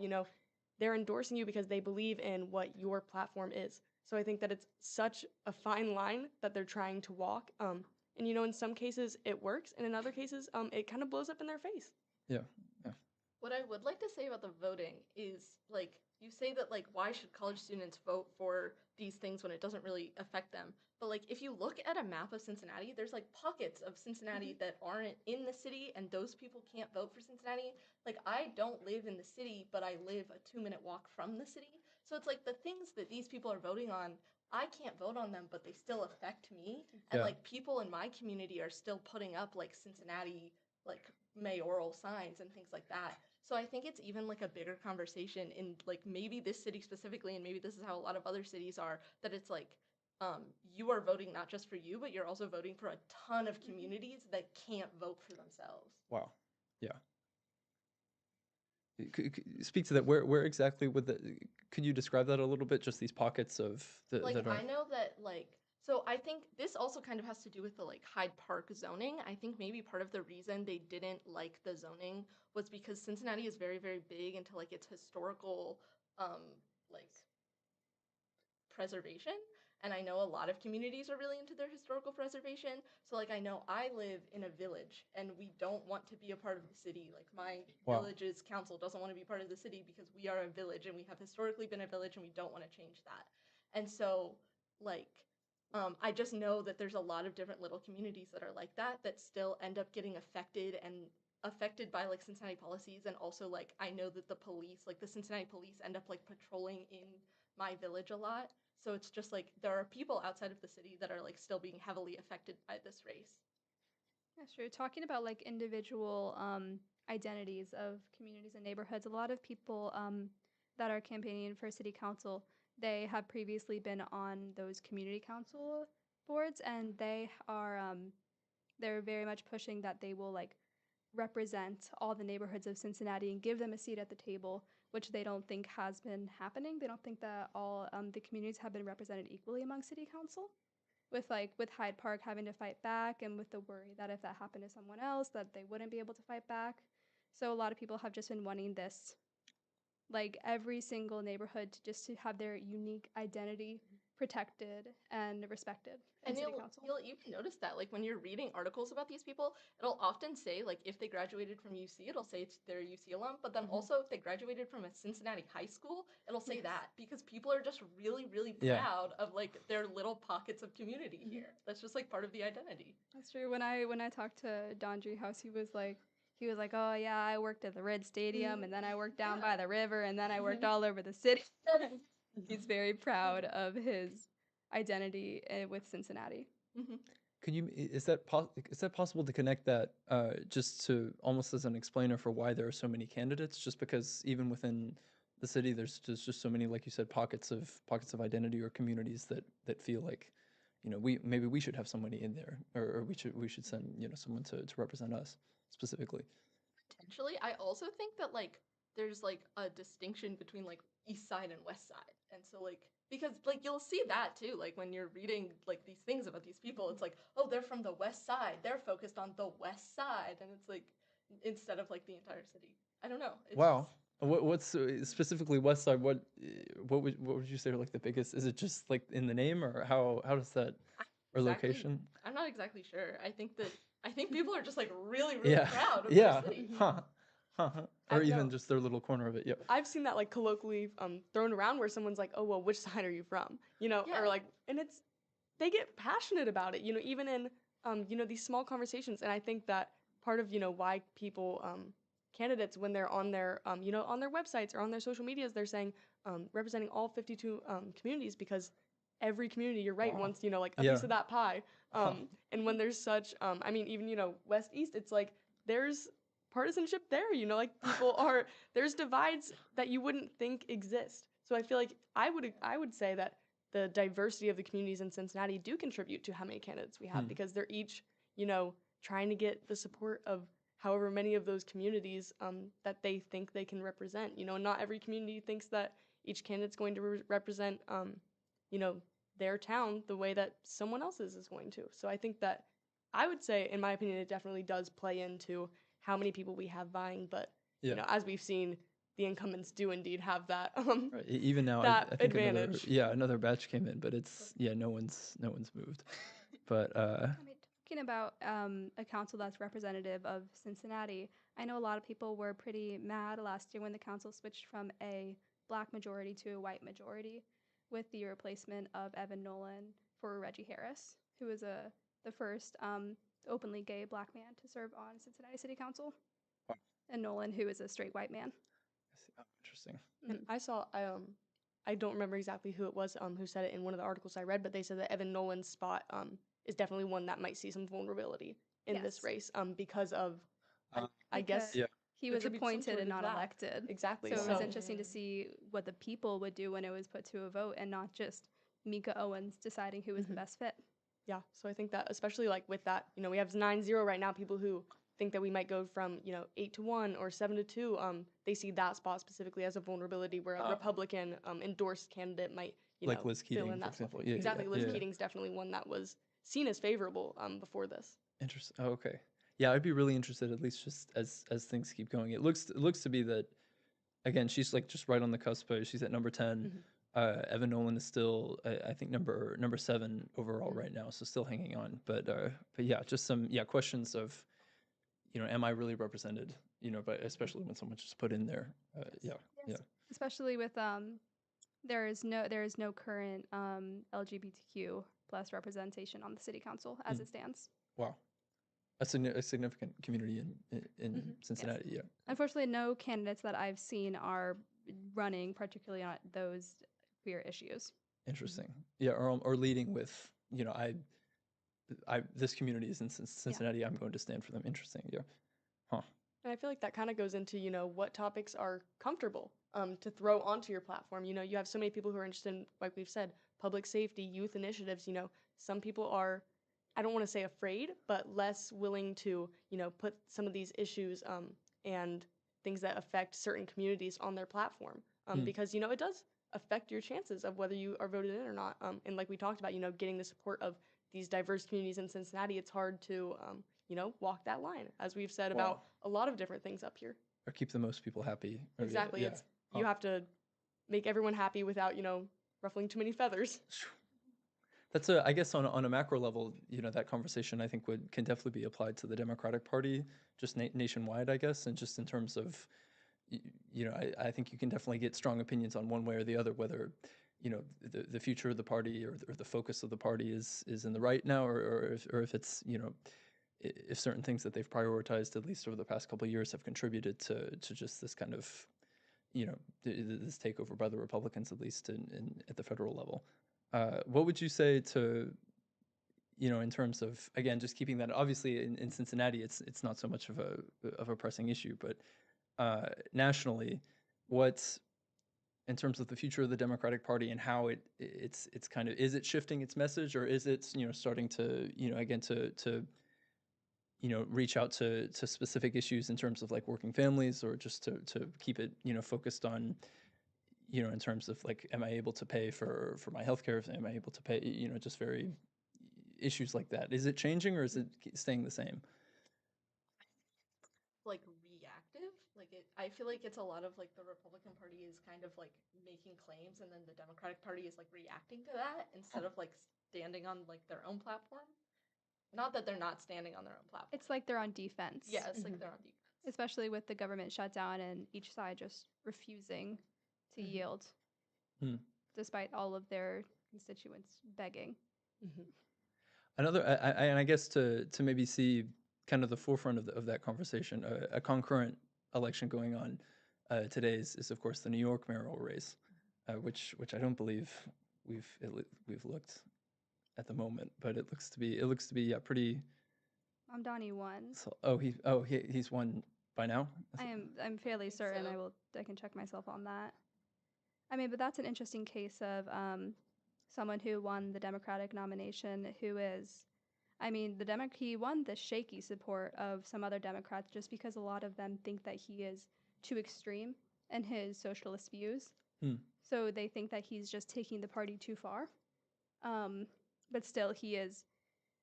they're endorsing you because they believe in what your platform is. So I think that it's such a fine line that they're trying to walk. And in some cases it works, and in other cases, it kind of blows up in their face. Yeah, yeah. What I would like to say about the voting is like you say that like why should college students vote for these things when it doesn't really affect them? But like if you look at a map of Cincinnati, there's like pockets of Cincinnati that aren't in the city and those people can't vote for Cincinnati. Like I don't live in the city, but I live a 2-minute walk from the city. So it's like the things that these people are voting on, I can't vote on them, but they still affect me. And Yeah. like people in my community are still putting up like Cincinnati like mayoral signs and things like that. So I think it's even like a bigger conversation in like maybe this city specifically, and maybe this is how a lot of other cities are, that it's like you are voting not just for you, but you're also voting for a ton of communities that can't vote for themselves. Wow. Yeah. Speak to that. Where exactly would the? Could you describe that a little bit? Just these pockets of Like, that are. I know that, like, so I think this also kind of has to do with the, like, Hyde Park zoning. I think maybe part of the reason they didn't like the zoning was because Cincinnati is very, very big into, like, its historical, like, preservation. And I know a lot of communities are really into their historical preservation. So, like, I know I live in a village and we don't want to be a part of the city. Like, my Wow. village's council doesn't want to be part of the city because we are a village and we have historically been a village and we don't want to change that. And so, like, I just know that there's a lot of different little communities that are like that still end up getting affected by, like, Cincinnati policies. And also, like, I know that the police, like the Cincinnati police, end up, like, patrolling in my village a lot. So it's just like there are people outside of the city that are, like, still being heavily affected by this race. That's true. Talking about like individual identities of communities and neighborhoods, a lot of people that are campaigning for city council, they have previously been on those community council boards, and they're very much pushing that they will like represent all the neighborhoods of Cincinnati and give them a seat at the table, which they don't think has been happening. They don't think that all the communities have been represented equally among city council. With Hyde Park having to fight back, and with the worry that if that happened to someone else, that they wouldn't be able to fight back. So a lot of people have just been wanting this, like every single neighborhood to have their unique identity protected and respected in And city council. you'll even notice that, like, when you're reading articles about these people, it'll often say, like, if they graduated from UC, it'll say it's they're a UC alum. But then also, if they graduated from a Cincinnati high school, it'll say Yes. that because people are just really, really Yeah. proud of, like, their little pockets of community here. That's just, like, part of the identity. That's true. When I talked to Don House, he was like, oh yeah, I worked at the Red Stadium, and then I worked down by the river, and then I worked all over the city. He's very proud of his identity with Cincinnati. Can you? Is that possible to connect that just to almost as an explainer for why there are so many candidates? Just because even within the city, there's just so many, like you said, pockets of identity or communities that feel like, maybe we should have somebody in there, or we should send someone to represent us specifically. Potentially, I also think that, like, there's, like, a distinction between, like, East Side and West Side. And so, like, because, like, you'll see that too, like, when you're reading, like, these things about these people, it's like, oh, they're from the West Side, they're focused on the West Side, and it's like, instead of, like, the entire city. I don't know. It's Wow. What's specifically West Side? What would you say are like the biggest? Is it just like in the name, or how does that, or exactly, location? I'm not exactly sure. I think people are just, like, really, really Yeah. proud of Yeah. their city. Huh. Huh. Or I even know. just their little corner of it. Yep. I've seen that like colloquially thrown around where someone's like, "Oh well, which side are you from?" Yeah. Or like, and they get passionate about it. Even in these small conversations, and I think that part of why people candidates when they're on their on their websites or on their social medias, they're saying representing all 52 communities because every community, you're right, Wow. wants like a Yeah. piece of that pie. Huh. And when there's such I mean even west east, it's like there's partisanship there. Like people are there's divides that you wouldn't think exist. So I feel like I would say that the diversity of the communities in Cincinnati do contribute to how many candidates we have because they're each, trying to get the support of however many of those communities that they think they can represent. Not every community thinks that each candidate's going to represent, their town the way that someone else's is going to. So I think that I would say, in my opinion, it definitely does play into how many people we have vying. But Yeah. as we've seen, the incumbents do indeed have that Right. Even now, that I think advantage. another batch came in, but it's no one's moved. But I mean, talking about a council that's representative of Cincinnati, I know a lot of people were pretty mad last year when the council switched from a black majority to a white majority with the replacement of Evan Nolan for Reggie Harris, who was the first openly gay black man to serve on Cincinnati City Council, and Nolan, who is a straight white man. oh, interesting. And I saw I don't remember exactly who it was who said it in one of the articles I read, but they said that Evan Nolan's spot is definitely one that might see some vulnerability in this Yes. race because of I Because guess Yeah. he was attribute some appointed sort and of not that. elected. Exactly. So it So was interesting to see what the people would do when it was put to a vote and not just Mika Owens deciding who was the Mhm. best fit. Yeah, so I think that especially like with that, we have 9-0 right now. People who think that we might go from 8-1 or 7-2, they see that spot specifically as a vulnerability where a Oh. Republican endorsed candidate might Like Liz fill Keating, in for that spot. example. Yeah, Exactly, Liz yeah. Keating's definitely one that was seen as favorable before this. Interesting. Oh, okay. Yeah, I'd be really interested, at least just as things keep going. It looks to be that, again, she's like just right on the cusp. She's at number 10. Mhm. Evan Nolan is still, I think, number 7 overall Mhm. right now, so still hanging on. But yeah, just some questions of, am I really represented? But especially when someone's just put in there. Yeah, yeah. Especially with there is no current LGBTQ plus representation on the city council as Mm. it stands. Wow, a significant community in Mhm. Cincinnati. Yeah. Unfortunately, no candidates that I've seen are running particularly on those queer issues. Interesting. Yeah, or leading with, this community is in Cincinnati. I'm going to stand for them. Interesting. Yeah. Huh. And I feel like that kind of goes into, what topics are comfortable to throw onto your platform. You have so many people who are interested in, like we've said, public safety, youth initiatives. Some people are, I don't want to say afraid, but less willing to, put some of these issues and things that affect certain communities on their platform because, it does affect your chances of whether you are voted in or not. And like we talked about, getting the support of these diverse communities in Cincinnati, it's hard to, walk that line, as we've said about Wow. a lot of different things up here. Or keep the most people happy. Or, Exactly. Yeah. It's Huh. you have to make everyone happy without, ruffling too many feathers. That's I guess on a macro level, that conversation I think can definitely be applied to the Democratic Party, just nationwide, I guess, and just in terms of, I think you can definitely get strong opinions on one way or the other, whether, the future of the party or the focus of the party is in the right now, or if it's, if certain things that they've prioritized, at least over the past couple of years, have contributed to just this kind of, this takeover by the Republicans, at least at the federal level. What would you say to, in terms of, again, just keeping that, obviously in Cincinnati, it's not so much of a pressing issue, but nationally, what, in terms of the future of the Democratic Party and how it's kind of, is it shifting its message, or is it, starting to, again, to reach out to specific issues in terms of like working families, or just to keep it, focused on, in terms of like, am I able to pay for my healthcare? Am I able to pay, just very issues like that. Is it changing, or is it staying the same? Like reactive. I feel like it's a lot of like the Republican Party is kind of like making claims, and then the Democratic Party is like reacting to that instead of like standing on like their own platform. Not that they're not standing on their own platform. It's like they're on defense. Yeah, it's like Mhm. they're on defense. Especially with the government shutdown and each side just refusing to Mhm. yield, Hmm. despite all of their constituents begging. Mhm. Another, and I guess to maybe see kind of the forefront of that conversation, a concurrent election going on today is of course the New York mayoral race, which I don't believe we've looked at the moment, but it looks to be yeah, pretty. Mamdani won. So, he's won by now. I'm fairly think certain. so. I can check myself on that. I mean, but that's an interesting case of someone who won the Democratic nomination who is, I mean, he won the shaky support of some other Democrats just because a lot of them think that he is too extreme in his socialist views. Hmm. So they think that he's just taking the party too far. But still, he is,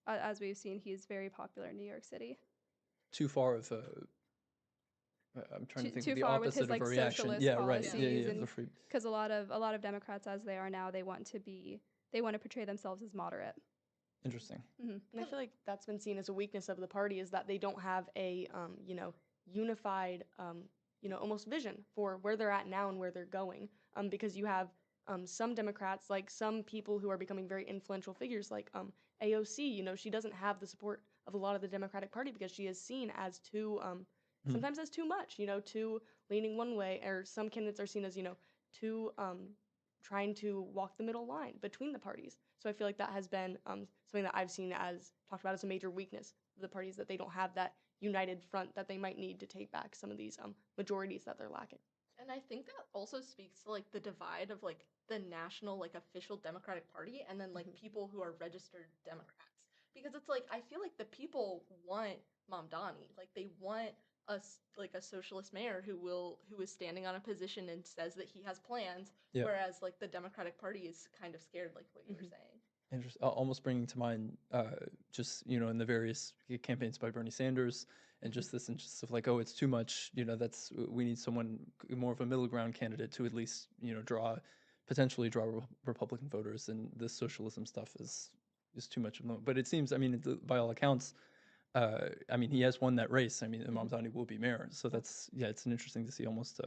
as we've seen, he is very popular in New York City. Too far of a. I'm trying to think of Too the far with opposite his of like a reaction. socialist Yeah, right. policies, Yeah, and the free. because a lot of Democrats, as they are now, they want to portray themselves as moderate. Interesting. Mm-hmm. And I feel like that's been seen as a weakness of the party is that they don't have a, unified, almost vision for where they're at now and where they're going. Because you have some Democrats, like some people who are becoming very influential figures, like AOC. She doesn't have the support of a lot of the Democratic Party because she is seen as too, Hmm. sometimes as too much. Too leaning one way, or some candidates are seen as too trying to walk the middle line between the parties. So I feel like that has been something that I've seen as talked about as a major weakness of the parties, that they don't have that united front that they might need to take back some of these majorities that they're lacking. And I think that also speaks to like the divide of like the national like official Democratic Party and then like people who are registered Democrats. Because it's like I feel like the people want Mamdani. Like they want us like a socialist mayor who is standing on a position and says that he has plans, Yeah. whereas like the Democratic Party is kind of scared like what you were Mhm. saying. Almost bringing to mind just in the various campaigns by Bernie Sanders and just this interest of like, oh, it's too much, that's we need someone more of a middle ground candidate to at least potentially draw Republican voters, and this socialism stuff is too much of them. But it seems, I mean, by all accounts, I mean, he has won that race. I mean, Mamdani will be mayor, so that's it's an interesting to see almost.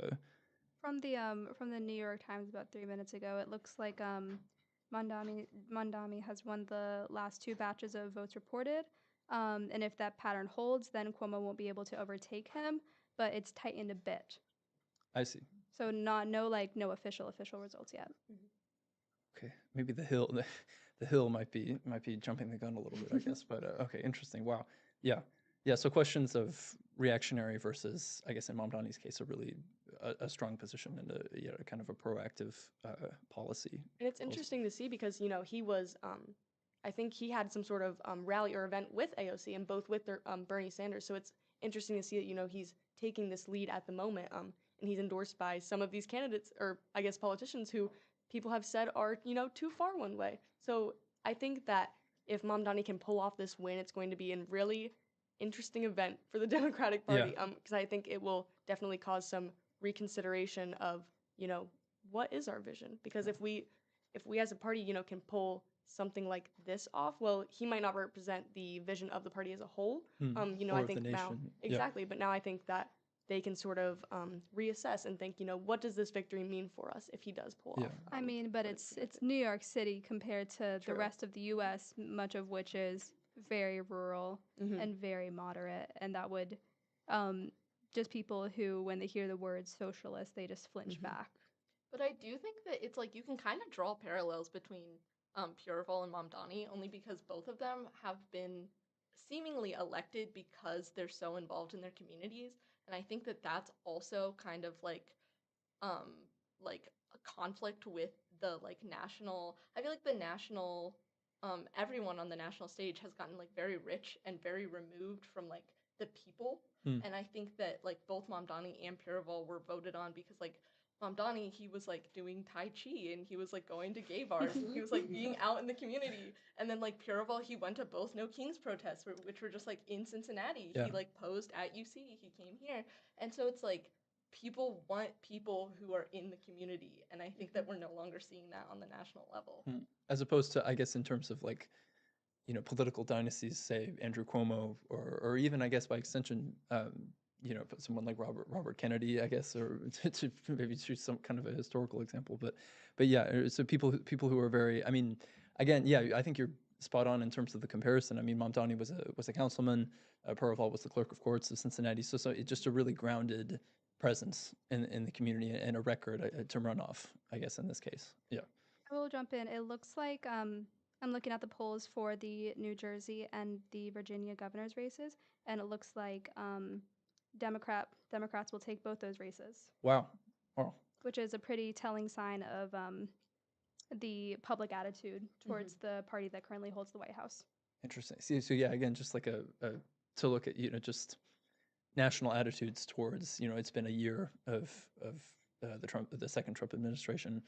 From the New York Times about 3 minutes ago, it looks like Mandami has won the last two batches of votes reported. And if that pattern holds, then Cuomo won't be able to overtake him, but it's tightened a bit. I see. So no official results yet. Okay, maybe the Hill might be jumping the gun a little bit, I guess. But okay, interesting. Wow. Yeah, yeah. So questions of reactionary versus, I guess, in Mamdani's case, a really a strong position and a kind of a proactive policy. And it's interesting to see because, he was, I think he had some sort of rally or event with AOC and both with their, Bernie Sanders. So it's interesting to see that, he's taking this lead at the moment. And he's endorsed by some of these candidates, or I guess politicians who people have said are, too far one way. So I think that if Mamdani can pull off this win, it's going to be a really interesting event for the Democratic Party. Because I think it will definitely cause some reconsideration of, what is our vision? Because if we as a party, can pull something like this off, well, he might not represent the vision of the party as a whole. Or I of the think now nation. exactly, but now I think that they can sort of reassess and think, what does this victory mean for us if he does pull off? I mean, but what it's projected. New York City compared to the True. rest of the U.S., much of which is very rural and very moderate, and that would just people who, when they hear the word socialist, they just flinch back. But I do think that it's like you can kind of draw parallels between Puraval and Mamdani only because both of them have been seemingly elected because they're so involved in their communities, and I think that that's also kind of um like a conflict with the like national. I feel like the national everyone on the national stage has gotten like very rich and very removed from like the people. And I think that like both Mamdani and Puraval were voted on because like Mamdani, he was like doing Tai Chi and he was like going to gay bars and he was like being out in the community. And then like Puraval, he went to both No Kings protests, which were just like in Cincinnati. Yeah. He like posed at UC, he came here. And so it's like people want people who are in the community. And I think that we're no longer seeing that on the national level. As opposed to, I guess, in terms of like, political dynasties, say Andrew Cuomo, or even, I guess, by extension, someone like Robert Kennedy, I guess, or to maybe choose some kind of a historical example. But yeah, so people who are very, I mean, again, yeah, I think you're spot on in terms of the comparison. I mean, Mamdani was a councilman, Puraval was the clerk of courts of Cincinnati, so it's just a really grounded presence in the community and a record to run off, I guess, in this case. Yeah. I will jump in. It looks like I'm looking at the polls for the New Jersey and the Virginia governor's races, and it looks like Democrats will take both those races, Wow. Wow. which is a pretty telling sign of the public attitude towards the party that currently holds the White House. Interesting. See, so yeah, again, just like a to look at just national attitudes towards it's been a year of the second Trump administration,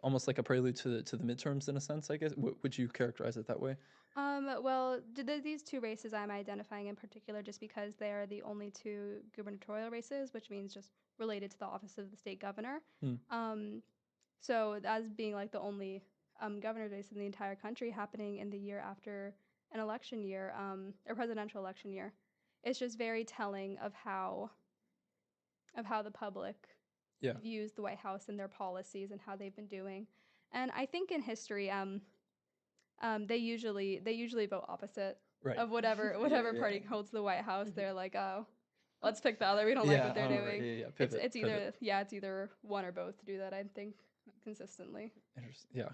almost like a prelude to the midterms in a sense, I guess. Would you characterize it that way? Well, these two races I'm identifying in particular just because they are the only two gubernatorial races, which means just related to the office of the state governor. So as being like the only governor race in the entire country happening in the year after an election year, a presidential election year, it's just very telling of how the public views the White House and their policies and how they've been doing. And I think in history, they usually vote opposite of whatever party holds the White House. They're like, oh, let's pick the other. We don't like what they're doing. Yeah, pivot, it's either one or both to do that. I think consistently. Interesting. Yeah.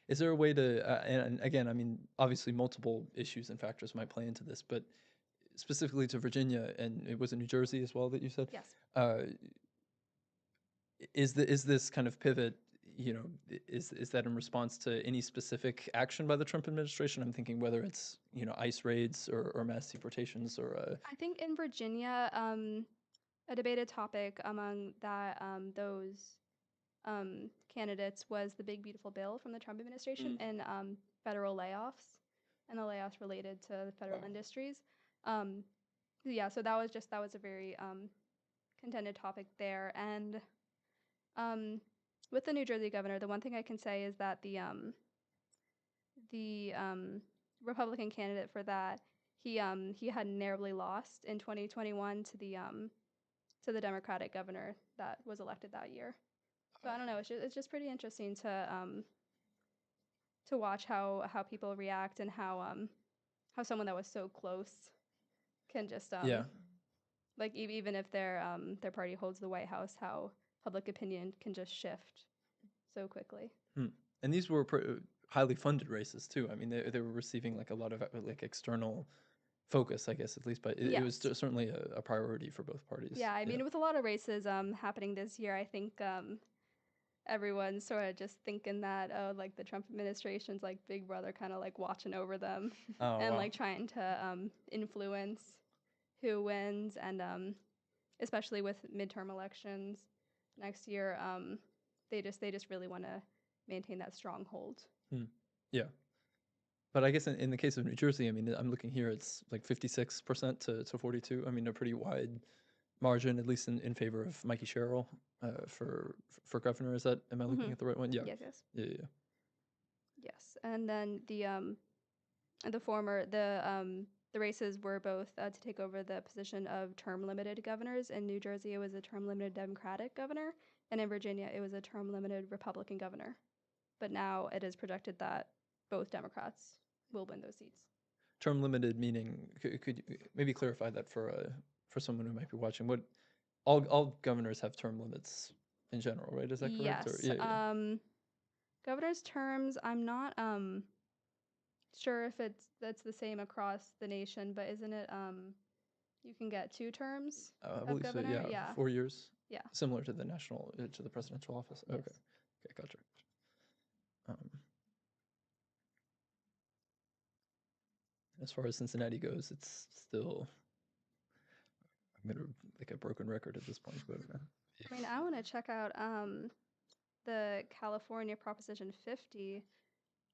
Is there a way to, and again, I mean, obviously multiple issues and factors might play into this, but specifically to Virginia, and it was in New Jersey as well that you said? Yes. is this kind of pivot, is that in response to any specific action by the Trump administration? I'm thinking whether it's, ICE raids or mass deportations or I think in Virginia, a debated topic among those candidates was the Big Beautiful Bill from the Trump administration and federal layoffs and the layoffs related to the federal industries. Yeah, so that was a very contended topic there. And with the New Jersey governor, the one thing I can say is that the Republican candidate for that, he had narrowly lost in 2021 to the Democratic governor that was elected that year. So I don't know. It's just pretty interesting to watch how people react and how someone that was so close can just Yeah. like even if their party holds the White House, how public opinion can just shift so quickly. And these were highly funded races too. I mean, they were receiving like a lot of like external focus, I guess, at least, but it was Yes. certainly a priority for both parties. Yeah, I mean, with a lot of races happening this year, I think everyone's sort of just thinking that like the Trump administration's like big brother, kind of like watching over them Oh, and wow. like trying to influence who wins, and especially with midterm elections next year, they just really want to maintain that stronghold. Yeah. But I guess in the case of New Jersey, I mean, I'm looking here, it's like 56% to 42. I mean, a pretty wide margin, at least in favor of Mikey Sherrill for governor. Am I looking at the right one? Yeah. Yes, yes, Yeah. yes. And then the races were both to take over the position of term limited governors. In New Jersey, it was a term limited Democratic governor, and in Virginia, it was a term limited Republican governor. But now it is projected that both Democrats will win those seats. Term limited meaning, could you maybe clarify that for someone who might be watching? What all governors have term limits in general, right? Is that correct? Or, Yes. yeah. Governor's terms, I'm not sure if that's the same across the nation, but isn't it you can get 2 terms I of believe so. governor? Yeah, Yeah. 4 years. Yeah. Similar to the to the presidential office. Yes. Okay, gotcha. As far as Cincinnati goes, it's still, I'm gonna like a broken record at this point. But I mean, I want to check out the California Proposition 50,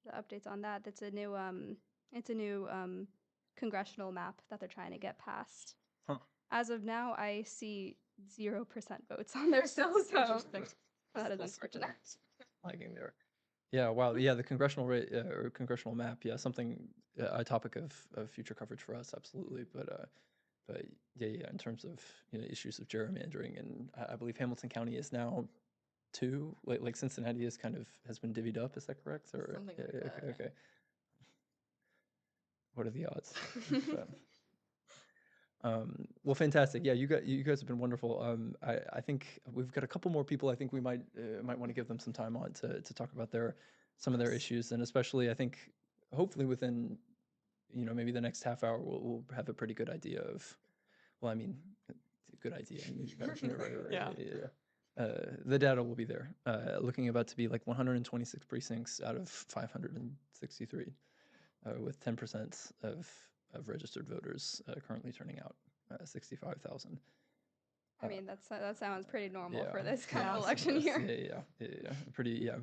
the updates on that. That's a new congressional map that they're trying to get passed. Huh. As of now, I see 0% votes on there still, so that is unfortunate. lagging there. Yeah, wow. Yeah, the congressional rate or congressional map. Yeah, something a topic of future coverage for us, absolutely. But yeah, in terms of issues of gerrymandering, and I believe Hamilton County is now 2. Like Cincinnati is has been divvied up. Is that correct? Or Something like that. okay. What are the odds? Well, fantastic. Yeah, you guys have been wonderful. I think we've got a couple more people. I think we might want to give them some time on to talk about some of their issues, and especially I think hopefully within maybe the next half hour we'll have a pretty good idea of. Well, I mean, good idea. I mean, Yeah. The data will be there. Looking about to be like 126 precincts out of 563, with 10% of registered voters currently turning out, 65,000. I mean, that sounds pretty normal Yeah. for this kind Yeah. of election year. Yeah. Pretty, yeah.